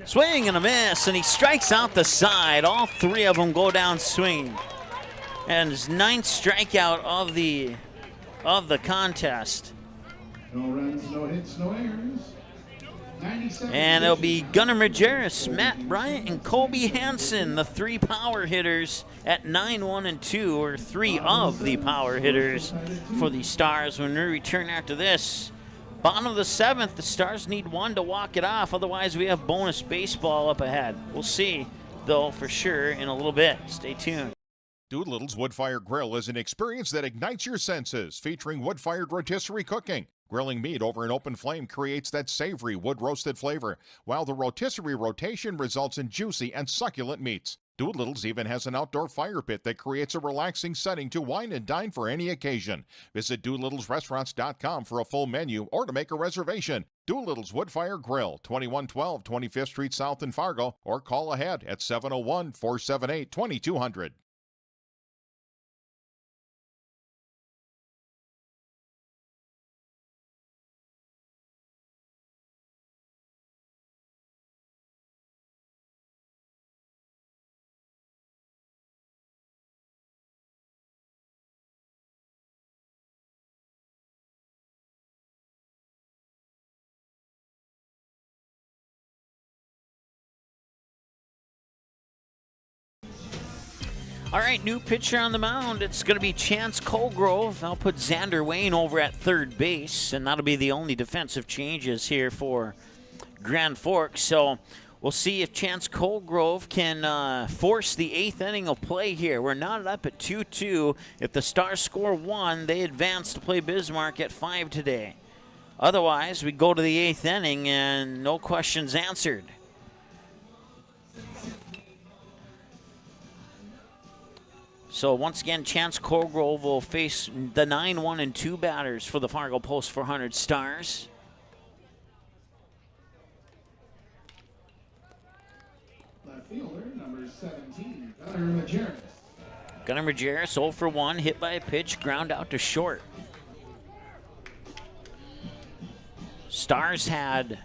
Swing and a miss, and he strikes out the side. All 3 of them go down swinging. And his 9th strikeout of the contest. No runs, no hits, no errors. And it'll be Gunnar Majerus, Matt Bryant, and Colby Hansen, the 3 power hitters at 9-1-2, or 3 of the power hitters for the Stars when we return after this. Bottom of the 7th, the Stars need 1 to walk it off. Otherwise, we have bonus baseball up ahead. We'll see, though, for sure in a little bit. Stay tuned. Doolittle's Wood-Fire Grill is an experience that ignites your senses, featuring wood-fired rotisserie cooking. Grilling meat over an open flame creates that savory wood-roasted flavor, while the rotisserie rotation results in juicy and succulent meats. Doolittle's even has an outdoor fire pit that creates a relaxing setting to wine and dine for any occasion. Visit DoolittlesRestaurants.com for a full menu or to make a reservation. Doolittle's Wood-Fire Grill, 2112 25th Street South in Fargo, or call ahead at 701-478-2200. All right, new pitcher on the mound. It's going to be Chance Colgrove. I'll put Xander Wayne over at third base, and that'll be the only defensive changes here for Grand Forks. So we'll see if Chance Colgrove can force the 8th inning of play here. We're not up at 2-2. If the Stars score 1, they advance to play Bismarck at 5 today. Otherwise, we go to the 8th inning and no questions answered. So once again, Chance Colgrove will face the 9-1-2 batters for the Fargo Post 400 Stars. Left fielder, number 17, Gunnar Majerus. Gunnar Majerus 0 for 1, hit by a pitch, ground out to short. Stars had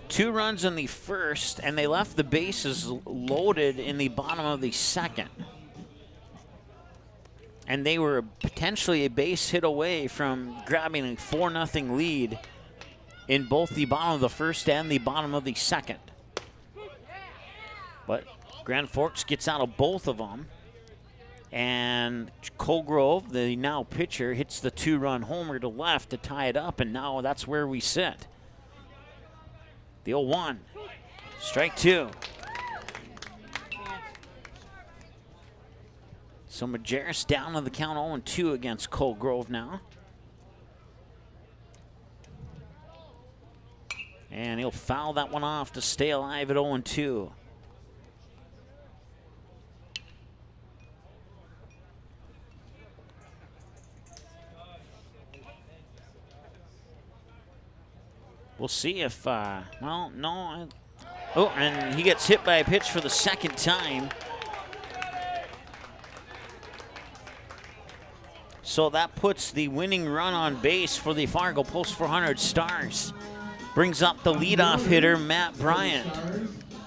2 runs in the first, and they left the bases loaded in the bottom of the 2nd. And they were potentially a base hit away from grabbing a 4-0 lead in both the bottom of the 1st and the bottom of the 2nd. But Grand Forks gets out of both of them. And Colgrove, the now pitcher, hits the 2-run homer to left to tie it up, and now that's where we sit. The 0-1, strike 2. So Majerus down on the count 0-2 against Colgrove now. And he'll foul that one off to stay alive at 0-2. We'll see if, well, no. Oh, and he gets hit by a pitch for the 2nd time. So that puts the winning run on base for the Fargo Post 400 Stars. Brings up the leadoff hitter, Matt Bryant.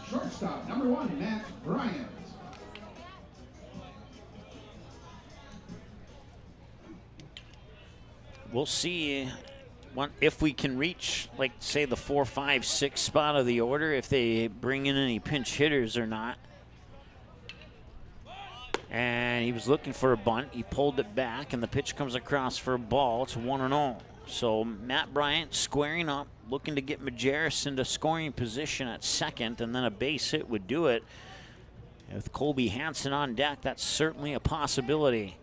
Shortstop, number 1, Matt Bryant. We'll see if we can reach, like, say, the 4, 5, 6 spot of the order, if they bring in any pinch hitters or not. And he was looking for a bunt. He pulled it back, and the pitch comes across for a ball. It's 1-0. So Matt Bryant squaring up, looking to get Majerus into scoring position at 2nd, and then a base hit would do it. With Colby Hansen on deck, that's certainly a possibility.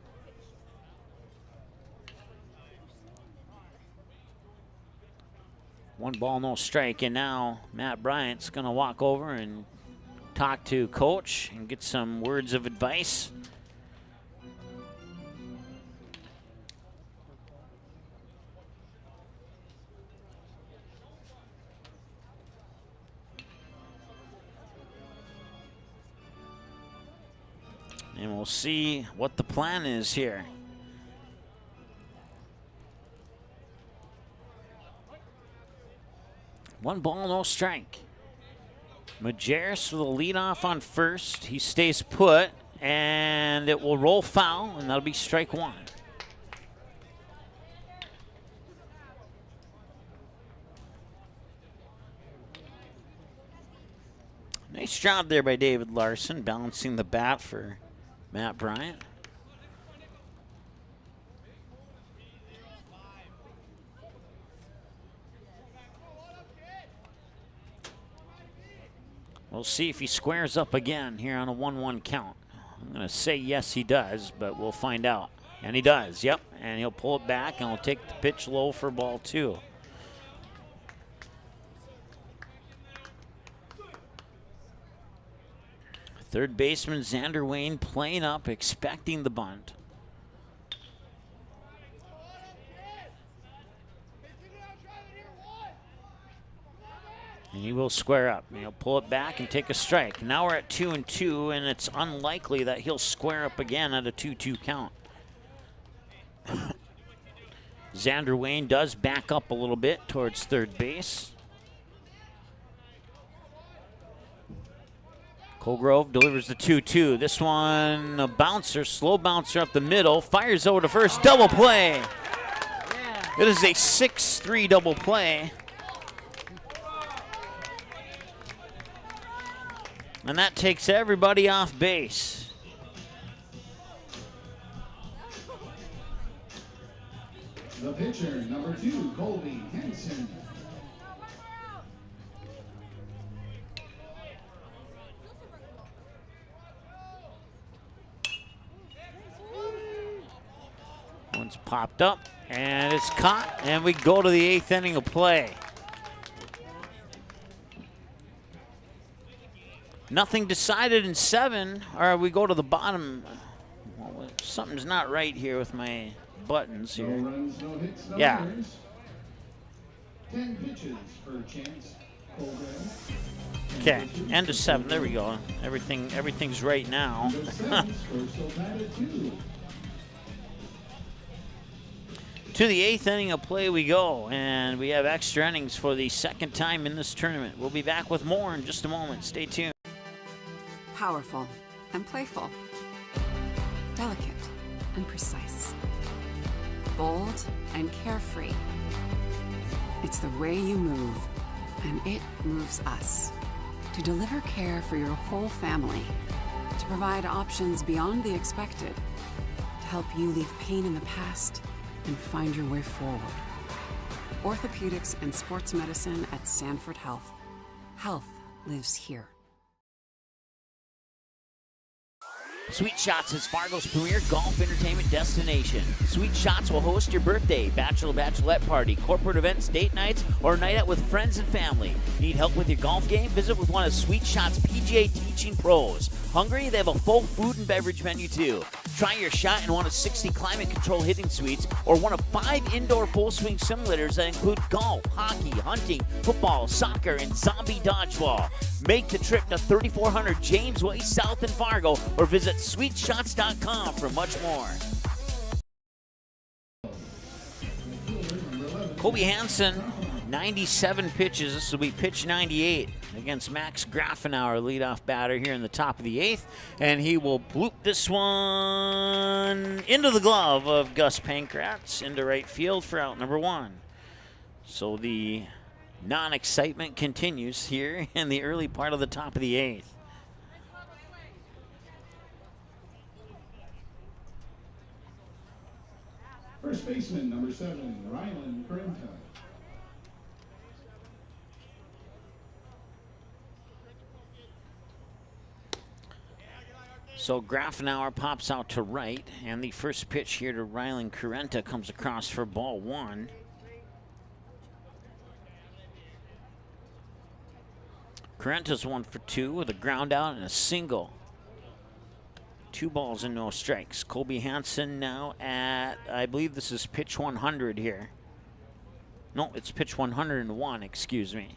One ball, no strike, and now Matt Bryant's going to walk over and talk to coach and get some words of advice. And we'll see what the plan is here. One ball, no strike. Majerus with a leadoff on first. He stays put, and it will roll foul, and that'll be strike one. Nice job there by David Larson, balancing the bat for Matt Bryant. We'll see if he squares up again here on a 1-1 count. I'm going to say yes, he does, but we'll find out. And he does, yep. And he'll pull it back, and he'll take the pitch low for ball 2. Third baseman Xander Wayne playing up, expecting the bunt. And he will square up. He'll pull it back and take a strike. Now we're at 2-2, and it's unlikely that he'll square up again at a 2-2 count. Xander Wayne does back up a little bit towards third base. Colgrove delivers the 2-2. This one, a bouncer, slow bouncer up the middle, fires over to first, double play. It is a 6-3 double play. And that takes everybody off base. The pitcher, number 2, Colby Henson. One's popped up, and it's caught, and we go to the 8th inning of play. Nothing decided in 7, or we go to the bottom. Well, something's not right here with my buttons here. No runs, no hits, no yeah. errors. 10 pitches for Chance Colgrove. Okay, end of 7. There we go. Everything's right now. To the 8th inning of play we go, and we have extra innings for the second time in this tournament. We'll be back with more in just a moment. Stay tuned. Powerful and playful. Delicate and precise. Bold and carefree. It's the way you move, and it moves us. To deliver care for your whole family. To provide options beyond the expected. To help you leave pain in the past and find your way forward. Orthopedics and sports medicine at Sanford Health. Health lives here. Sweet Shots is Fargo's premier golf entertainment destination. Sweet Shots will host your birthday, bachelorette party, corporate events, date nights, or a night out with friends and family. Need help with your golf game? Visit with one of Sweet Shots' PGA teaching pros. Hungry? They have a full food and beverage menu too. Try your shot in one of 60 climate control hitting suites or one of 5 indoor full swing simulators that include golf, hockey, hunting, football, soccer, and zombie dodgeball. Make the trip to 3400 James Way South in Fargo or visit sweetshots.com for much more. Colby Hansen, 97 pitches. This will be pitch 98 against Max Grafenauer, leadoff batter here in the top of the 8th. And he will bloop this one into the glove of Gus Pankratz into right field for out number 1. So the non-excitement continues here in the early part of the top of the 8th. First baseman, number 7, Rylan Carenta. So Grafenauer pops out to right, and the first pitch here to Rylan Carenta comes across for ball 1. Correnta's 1 for 2 with a ground out and a single. 2 balls and no strikes. Colby Hansen now at, I believe this is pitch 100 here. No, it's pitch 101, excuse me.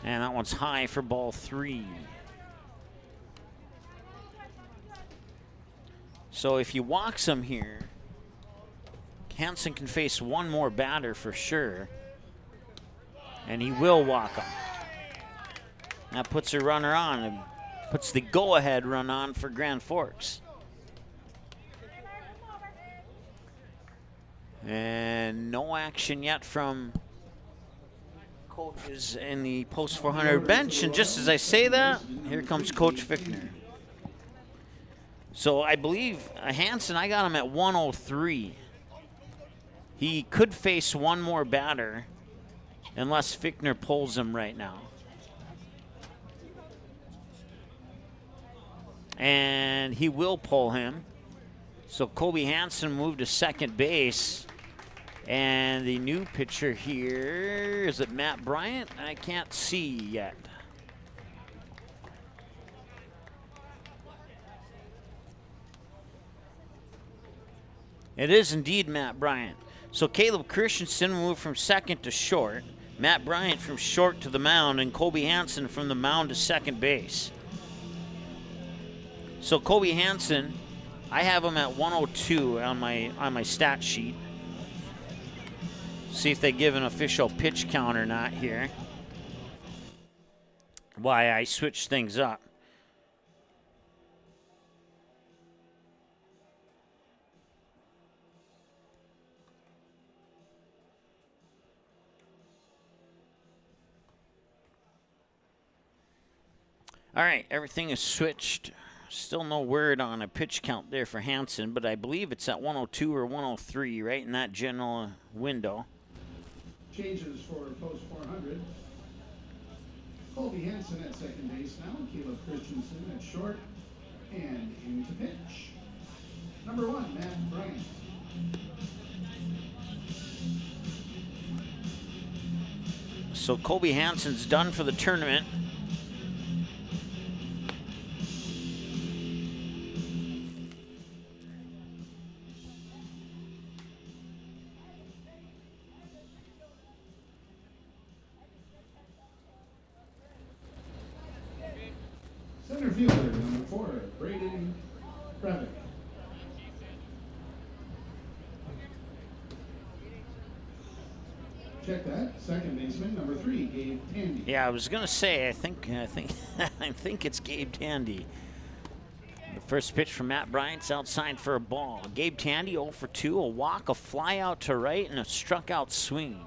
And that one's high for ball 3. So if he walks him here, Hansen can face one more batter for sure. And he will walk him. That puts a runner on and puts the go-ahead run on for Grand Forks. And no action yet from coaches in the post 400 bench. And just as I say that, here comes Coach Fichtner. So I believe Hansen, I got him at 103. He could face one more batter unless Fichtner pulls him right now. And he will pull him. So Colby Hansen moved to second base. And the new pitcher here, is it Matt Bryant? I can't see yet. It is indeed Matt Bryant. So Caleb Christensen moved from second to short. Matt Bryant from short to the mound, and Colby Hansen from the mound to second base. So Colby Hansen, I have him at 102 on my stat sheet. See if they give an official pitch count or not here. Why I switched things up. All right, everything is switched. Still no word on a pitch count there for Hansen, but I believe it's at 102 or 103, right in that general window. Changes for post 400. Colby Hansen at second base now. Caleb Christensen at short. And into pitch. Number 1, Matt Bryant. So Colby Hansen's done for the tournament. Center fielder, number 4, Braden Brevick. Check that. Second baseman, number 3, Gabe Tandy. Yeah, I was gonna say, I think I think it's Gabe Tandy. The first pitch from Matt Bryant's outside for a ball. Gabe Tandy 0 for 2, a walk, a fly out to right, and a struck out swing.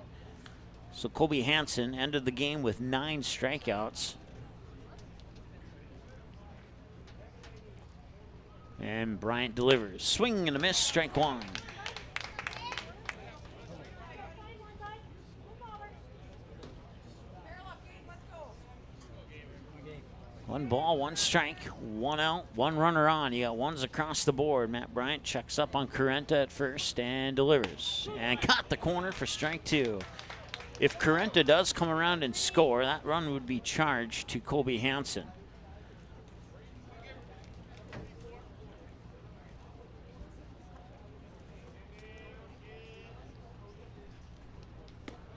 So Colby Hansen ended the game with 9 strikeouts. And Bryant delivers. Swing and a miss, strike 1. One ball, 1 strike, 1 out, 1 runner on. You got ones across the board. Matt Bryant checks up on Correnta at first and delivers. And caught the corner for strike 2. If Correnta does come around and score, that run would be charged to Colby Hansen.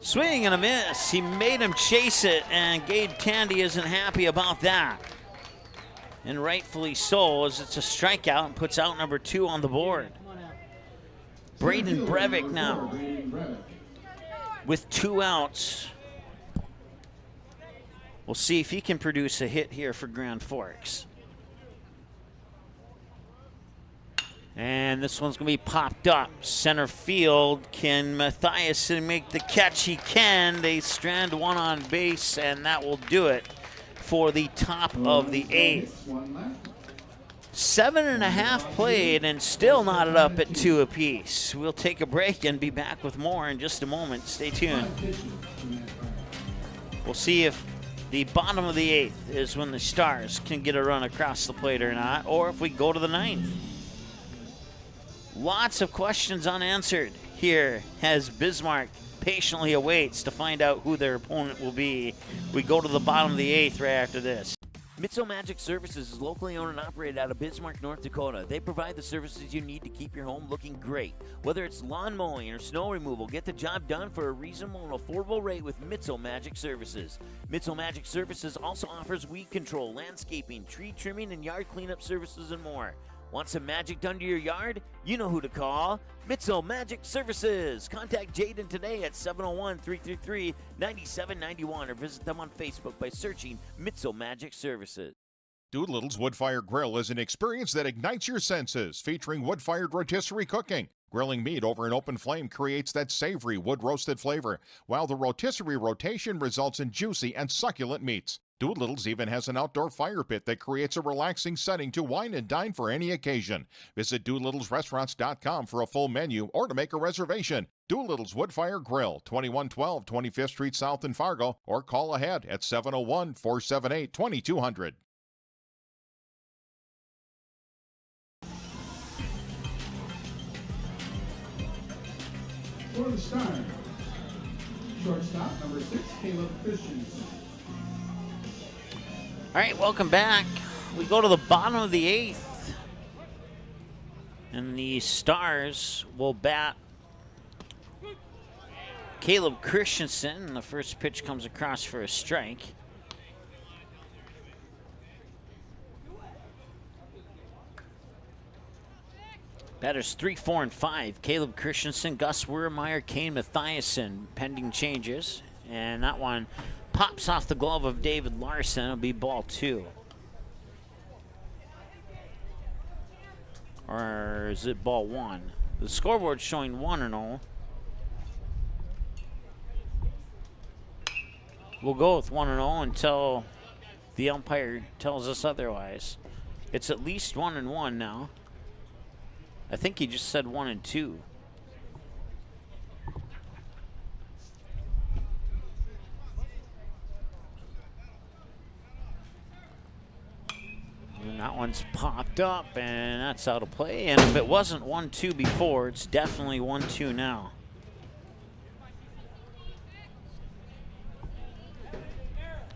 Swing and a miss. He made him chase it, and Gabe Tandy isn't happy about that. And rightfully so, as it's a strikeout and puts out number 2 on the board. Braden Brevick now with 2 outs. We'll see if he can produce a hit here for Grand Forks. And this one's going to be popped up. Center field. Can Mathiasen make the catch? He can. They strand 1 on base, and that will do it for the top of the 8th. 7.5 played, and still knotted up at 2 apiece. We'll take a break and be back with more in just a moment. Stay tuned. We'll see if the bottom of the 8th is when the Stars can get a run across the plate or not, or if we go to the 9th. Lots of questions unanswered here as Bismarck patiently awaits to find out who their opponent will be. We go to the bottom of the 8th right after this. Mitzel Magic Services is locally owned and operated out of Bismarck, North Dakota. They provide the services you need to keep your home looking great. Whether it's lawn mowing or snow removal, get the job done for a reasonable and affordable rate with Mitzel Magic Services. Mitzel Magic Services also offers weed control, landscaping, tree trimming, and yard cleanup services and more. Want some magic done to your yard? You know who to call. Mitzel Magic Services. Contact Jaden today at 701-333-9791 or visit them on Facebook by searching Mitzel Magic Services. Doolittle's Wood Fire Grill is an experience that ignites your senses, featuring wood-fired rotisserie cooking. Grilling meat over an open flame creates that savory wood-roasted flavor, while the rotisserie rotation results in juicy and succulent meats. Doolittle's even has an outdoor fire pit that creates a relaxing setting to wine and dine for any occasion. Visit DoolittlesRestaurants.com for a full menu or to make a reservation. Doolittle's Wood Fire Grill, 2112 25th Street South in Fargo, or call ahead at 701-478-2200. For the Stars, shortstop number 6, Caleb Christensen. All right, welcome back. We go to the bottom of the 8th. And the Stars will bat Caleb Christensen. The first pitch comes across for a strike. Batters 3, 4, and 5. Caleb Christensen, Gus Wurmeyer, Kane Mathiasen, pending changes. And that one pops off the glove of David Larson. It'll be ball 2. Or is it ball 1? The scoreboard's showing 1-0. We'll go with 1-0 until the umpire tells us otherwise. It's at least 1-1 now. I think he just said 1-2. And that one's popped up, and that's out of play. And if it wasn't 1-2 before, it's definitely 1-2 now.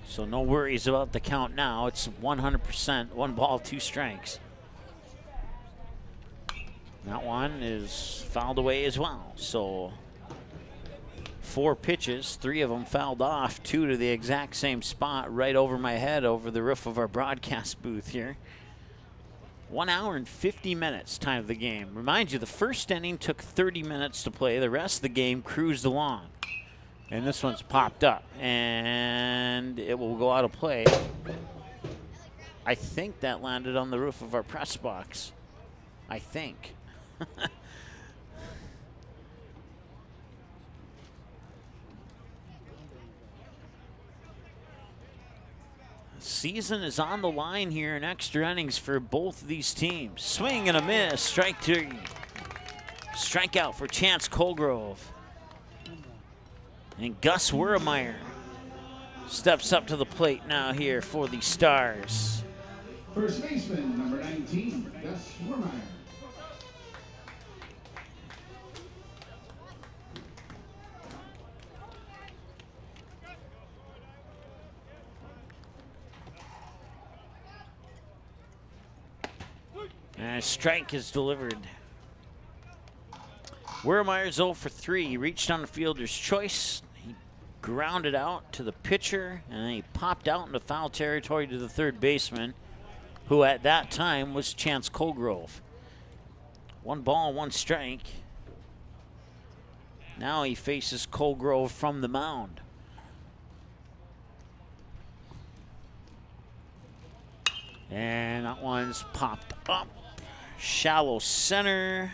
So no worries about the count now. It's 100%, 1 ball, 2 strikes. That one is fouled away as well. So 4 pitches, 3 of them fouled off, 2 to the exact same spot right over my head over the roof of our broadcast booth here. 1 hour and 50 minutes time of the game. Remind you, the first inning took 30 minutes to play. The rest of the game cruised along. And this one's popped up, and it will go out of play. I think that landed on the roof of our press box. I think. Season is on the line here in extra innings for both of these teams. Swing and a miss. Strike 3. Strikeout for Chance Colgrove. And Gus Wurmeyer steps up to the plate now here for the Stars. First baseman, number 19, Gus Wurmeyer. And a strike is delivered. Wurmeyer's 0 for 3. He reached on the fielder's choice. He grounded out to the pitcher, and then he popped out into foul territory to the third baseman, who at that time was Chance Colgrove. 1 ball, 1 strike. Now he faces Colgrove from the mound. And that one's popped up. Shallow center.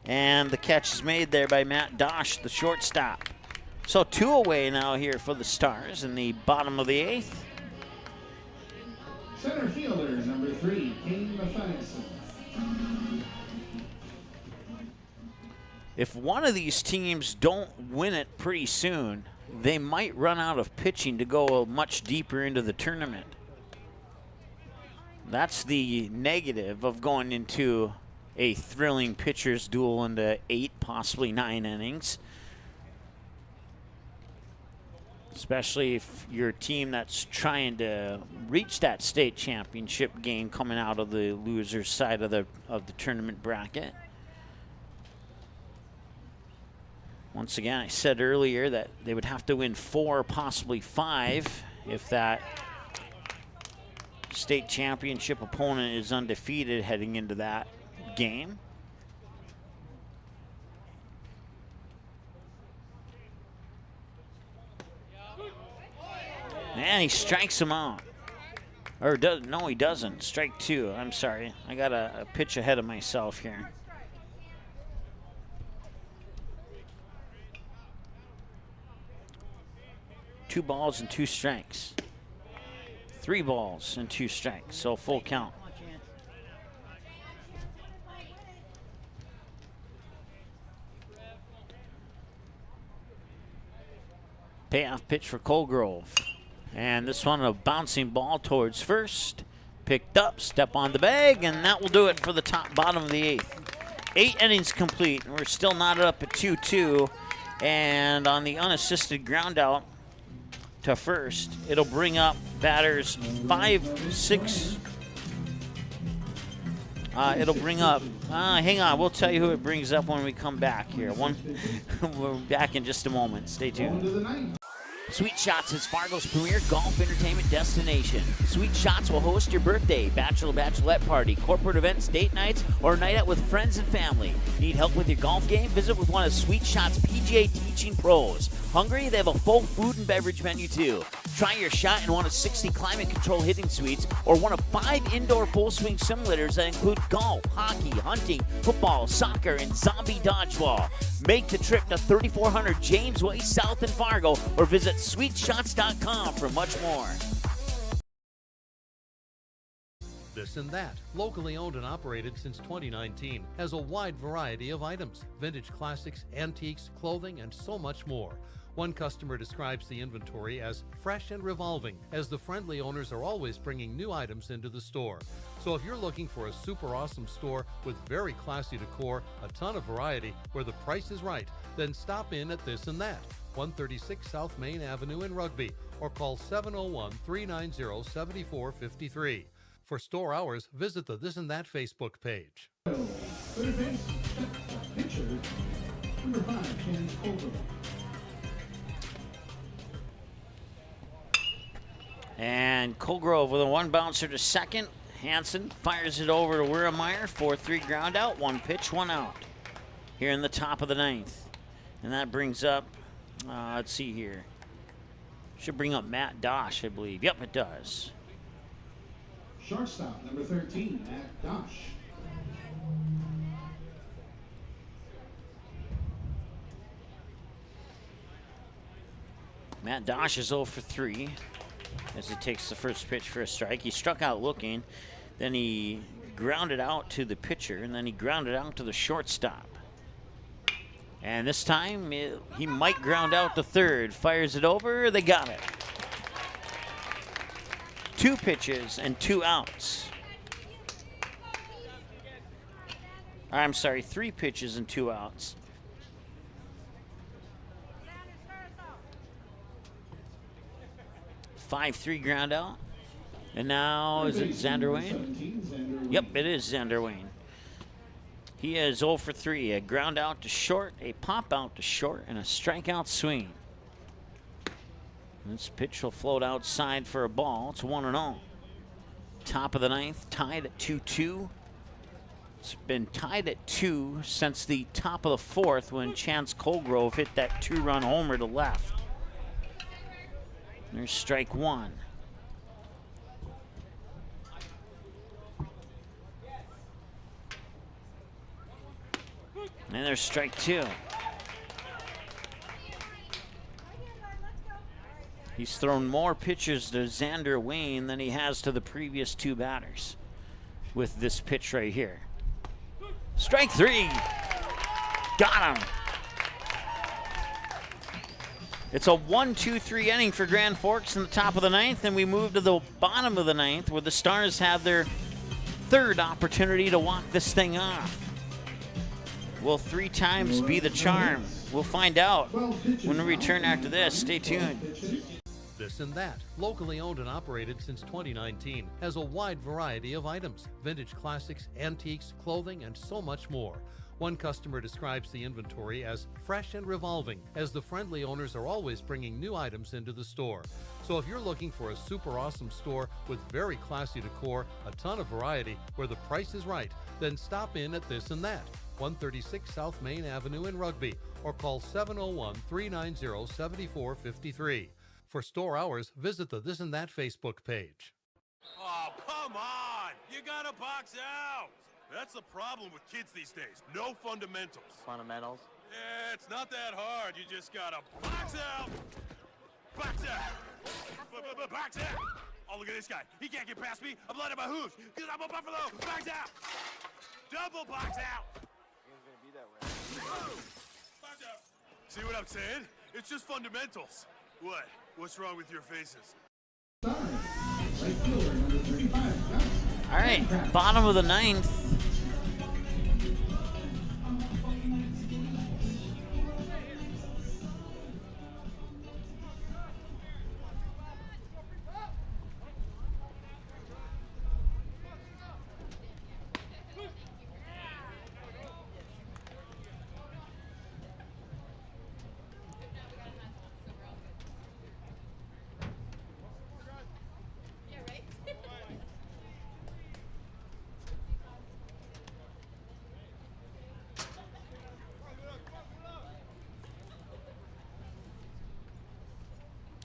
And the catch is made there by Matt Dosh, the shortstop. So 2 away now here for the Stars in the bottom of the 8th. Center fielder, number 3, Kane Mathiasen. If one of these teams don't win it pretty soon, they might run out of pitching to go much deeper into the tournament. That's the negative of going into a thrilling pitcher's duel into 8, possibly 9 innings. especially if you're a team that's trying to reach that state championship game coming out of the loser side of the tournament bracket. Once again, I said earlier that they would have to win 4, possibly 5, if that state championship opponent is undefeated heading into that game. And he strikes him out. Or no, he doesn't. Strike 2. I'm sorry. I got a pitch ahead of myself here. Two balls and 2 strikes. 3 balls and 2 strikes. So full count. Payoff pitch for Colgrove. And this one, a bouncing ball towards first. Picked up, step on the bag, and that will do it for the bottom of the 8th. 8 innings complete, and we're still knotted up at 2-2. And on the unassisted ground out to first, it'll bring up batters 5, 6. It'll bring up, hang on, we'll tell you who it brings up when we come back here. We're back in just a moment. Stay tuned. Sweet Shots is Fargo's premier golf entertainment destination. Sweet Shots will host your birthday, bachelorette party, corporate events, date nights, or a night out with friends and family. Need help with your golf game? Visit with one of Sweet Shots' PGA teaching pros. Hungry? They have a full food and beverage menu too. Try your shot in one of 60 climate-controlled hitting suites or one of 5 indoor full-swing simulators that include golf, hockey, hunting, football, soccer, and zombie dodgeball. Make the trip to 3400 James Way South in Fargo or visit sweetshots.com for much more. This and That, locally owned and operated since 2019, has a wide variety of items, vintage classics, antiques, clothing, and so much more. One customer describes the inventory as fresh and revolving, as the friendly owners are always bringing new items into the store. So if you're looking for a super awesome store with very classy decor, a ton of variety, where the price is right, then stop in at This and That, 136 South Main Avenue in Rugby, or call 701-390-7453. For store hours, visit the This and That Facebook page. Third base, pitcher, number 5, Ken Colgrove. And Colgrove with a 1 bouncer to second. Hansen fires it over to Wieremeier. 4-3 ground out. 1 pitch, 1 out. Here in the top of the 9th. And that brings up, let's see here. Should bring up Matt Dosh, I believe. Yep, it does. Shortstop, number 13, Matt Dosh. Matt Dosh is 0 for 3 as he takes the first pitch for a strike. He struck out looking, then he grounded out to the pitcher, and then he grounded out to the shortstop. And this time, he might ground out to third. Fires it over, they got it. 2 pitches and 2 outs. I'm sorry, 3 pitches and 2 outs. Five 3 ground out. And now, is it Xander Wayne? Yep, it is Xander Wayne. He is 0 for 3. A ground out to short, a pop out to short, and a strikeout swing. This pitch will float outside for a ball. It's 1-0. Top of the 9th, tied at 2-2. It's been tied at 2 since the top of the 4th when Chance Colgrove hit that 2-run homer to left. There's strike 1. And there's strike 2. He's thrown more pitches to Xander Wayne than he has to the previous 2 batters with this pitch right here. Strike 3. Got him. It's a 1-2-3 inning for Grand Forks in the top of the 9th, and we move to the bottom of the 9th where the Stars have their 3rd opportunity to walk this thing off. Will 3 times be the charm? We'll find out when we return after this. Stay tuned. This and That, locally owned and operated since 2019, has a wide variety of items, vintage classics, antiques, clothing, and so much more. One customer describes the inventory as fresh and revolving, as the friendly owners are always bringing new items into the store. So if you're looking for a super awesome store with very classy decor, a ton of variety, where the price is right, then stop in at This and That, 136 South Main Avenue in Rugby, or call 701-390-7453. For store hours, visit the This and That Facebook page. Oh, come on! You gotta box out! That's the problem with kids these days. No fundamentals. Fundamentals? Yeah, it's not that hard. You just gotta box out! Box out! Box out! Oh, look at this guy. He can't get past me. I'm blood in my hooves because I'm a buffalo. Box out! Double box out! It's gonna be that way. Box out! See what I'm saying? It's just fundamentals. What? What's wrong with your faces? All right, bottom of the ninth.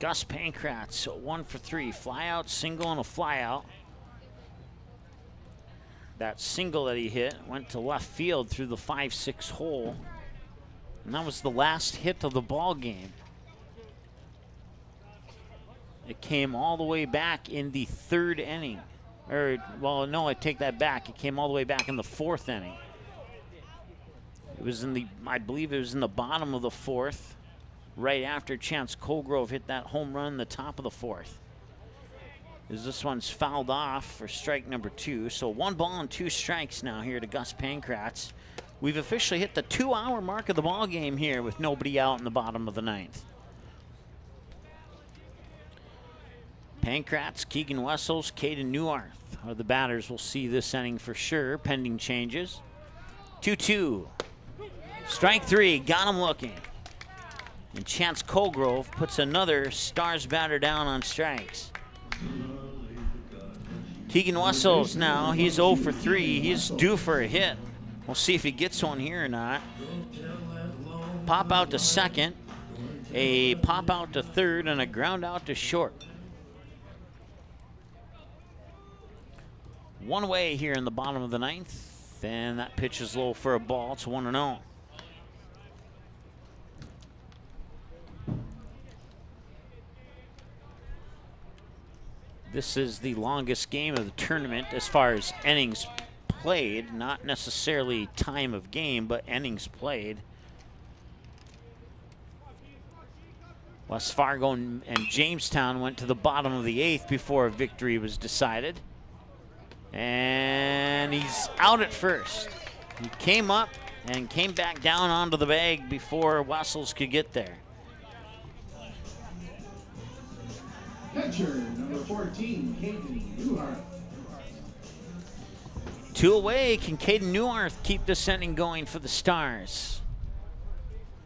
Gus Pankratz, 1 for 3. Fly out, single, and a fly out. That single that he hit went to left field through the 5-6 hole. And that was the last hit of the ball game. It came all the way back in the 3rd inning. Or, well, no, I take that back. It came all the way back in the 4th inning. It was in the, I believe it was in the bottom of the 4th. Right after Chance Colgrove hit that home run in the top of the 4th. As this one's fouled off for strike number 2. So 1 ball and 2 strikes now here to Gus Pankratz. We've officially hit the 2-hour mark of the ball game here with nobody out in the bottom of the 9th. Pankratz, Keegan Wessels, Caden Newarth are the batters. We'll see this inning for sure, pending changes. 2-2. Strike 3, got him looking. And Chance Colgrove puts another Stars batter down on strikes. Keegan Wessels now, he's 0 for 3. He's due for a hit. We'll see if he gets one here or not. Pop out to second, a pop out to third, and a ground out to short. One away here in the bottom of the 9th, and that pitch is low for a ball. It's 1-0. This is the longest game of the tournament as far as innings played, not necessarily time of game, but innings played. West Fargo and Jamestown went to the bottom of the 8th before a victory was decided. And he's out at first. He came up and came back down onto the bag before Wessels could get there. Catcher, number 14, Caden Newarth. 2 away. Can Caden Newarth keep this inning going for the Stars?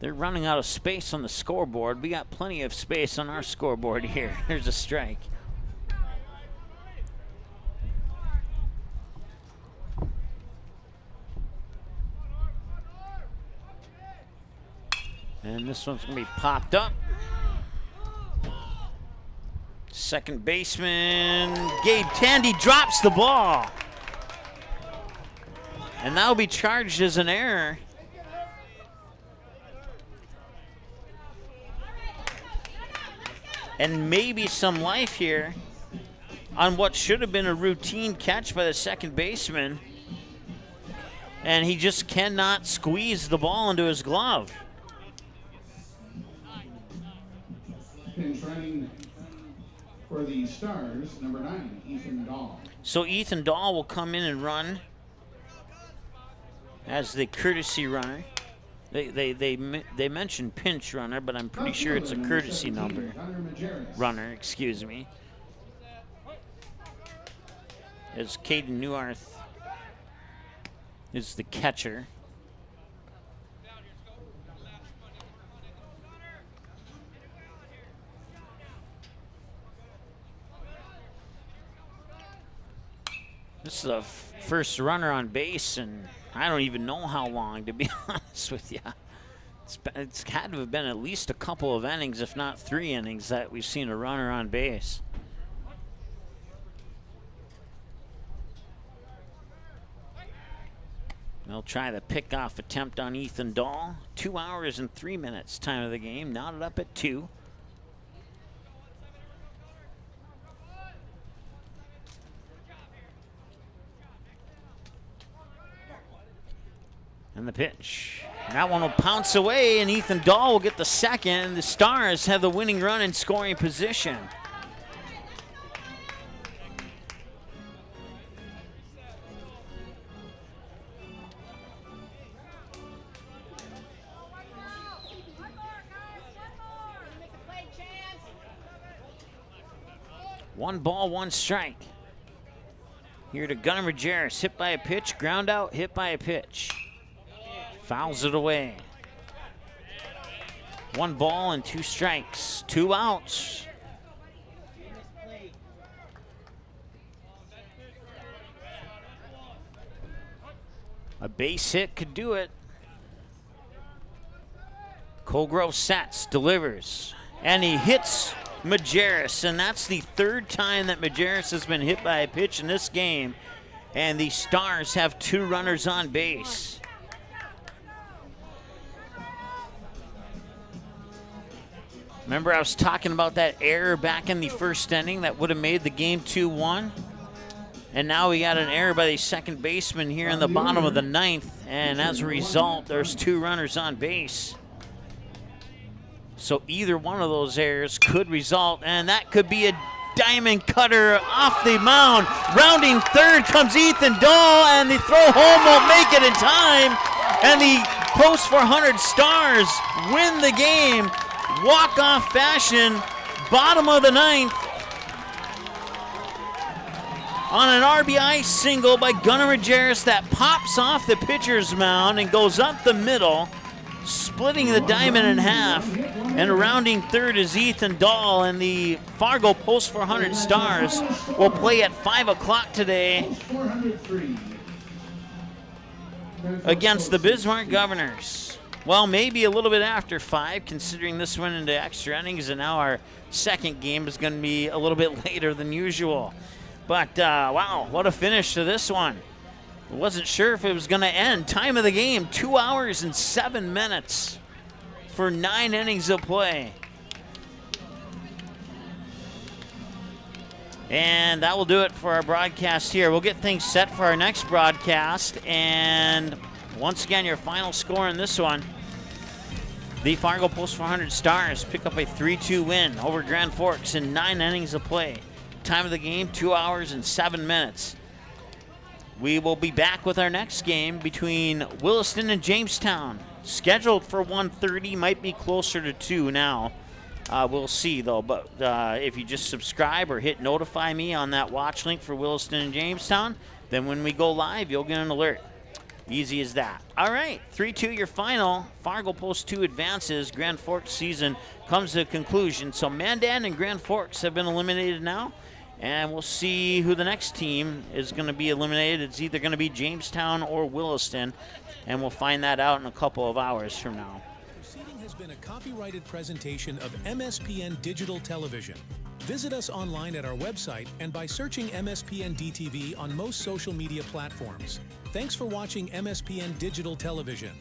They're running out of space on the scoreboard. We got plenty of space on our scoreboard here. There's a strike. And this one's going to be popped up. Second baseman, Gabe Tandy drops the ball. And that'll be charged as an error. And maybe some life here on what should have been a routine catch by the second baseman. And he just cannot squeeze the ball into his glove. Pinch running for the Stars, number 9, Ethan Dahl. So Ethan Dahl will come in and run as the courtesy runner. They mentioned pinch runner, but I'm pretty sure it's a courtesy number. Runner, excuse me. As Caden Neuarth is the catcher. This is the first runner on base, and I don't even know how long, to be honest with you. It's had to have been at least a couple of innings, if not 3 innings, that we've seen a runner on base. They'll try the pickoff attempt on Ethan Dahl. 2 hours and 3 minutes time of the game, knotted up at 2. And the pitch. That one will pounce away, and Ethan Dahl will get the second. The Stars have the winning run in scoring position. One ball, one strike. Here to Gunnar Majerus, hit by a pitch, ground out, hit by a pitch. Fouls it away. 1 ball and 2 strikes, 2 outs. A base hit could do it. Colgrove sets, delivers, and he hits Majerus, and that's the 3rd time that Majerus has been hit by a pitch in this game, and the Stars have 2 runners on base. Remember, I was talking about that error back in the first inning that would have made the game 2-1? And now we got an error by the second baseman here in the bottom of the 9th, and as a result, there's 2 runners on base. So either one of those errors could result, and that could be a diamond cutter off the mound. Rounding third comes Ethan Dahl, and the throw home won't make it in time, and the post 400 Stars win the game. Walk-off fashion, bottom of the 9th. On an RBI single by Gunnar Majerus that pops off the pitcher's mound and goes up the middle, splitting the diamond in half. And rounding third is Ethan Dahl, and the Fargo Post 400 Stars will play at 5 o'clock today against the Bismarck Governors. Well, maybe a little bit after 5, considering this went into extra innings, and now our second game is going to be a little bit later than usual. But, wow, what a finish to this one. I wasn't sure if it was going to end. Time of the game, 2 hours and 7 minutes for 9 innings of play. And that will do it for our broadcast here. We'll get things set for our next broadcast, and once again, your final score in this one. The Fargo Post 400 Stars pick up a 3-2 win over Grand Forks in 9 innings of play. Time of the game, 2 hours and 7 minutes. We will be back with our next game between Williston and Jamestown. Scheduled for 1:30, might be closer to 2 now. We'll see, though. But if you just subscribe or hit notify me on that watch link for Williston and Jamestown, then when we go live, you'll get an alert. Easy as that. All right, 3-2 your final. Fargo Post 2 advances. Grand Forks season comes to a conclusion. So Mandan and Grand Forks have been eliminated now, and we'll see who the next team is going to be eliminated. It's either going to be Jamestown or Williston, and we'll find that out in a couple of hours from now. Proceeding has been a copyrighted presentation of MSPN Digital Television. Visit us online at our website and by searching MSPN DTV on most social media platforms. Thanks for watching MSPN Digital Television.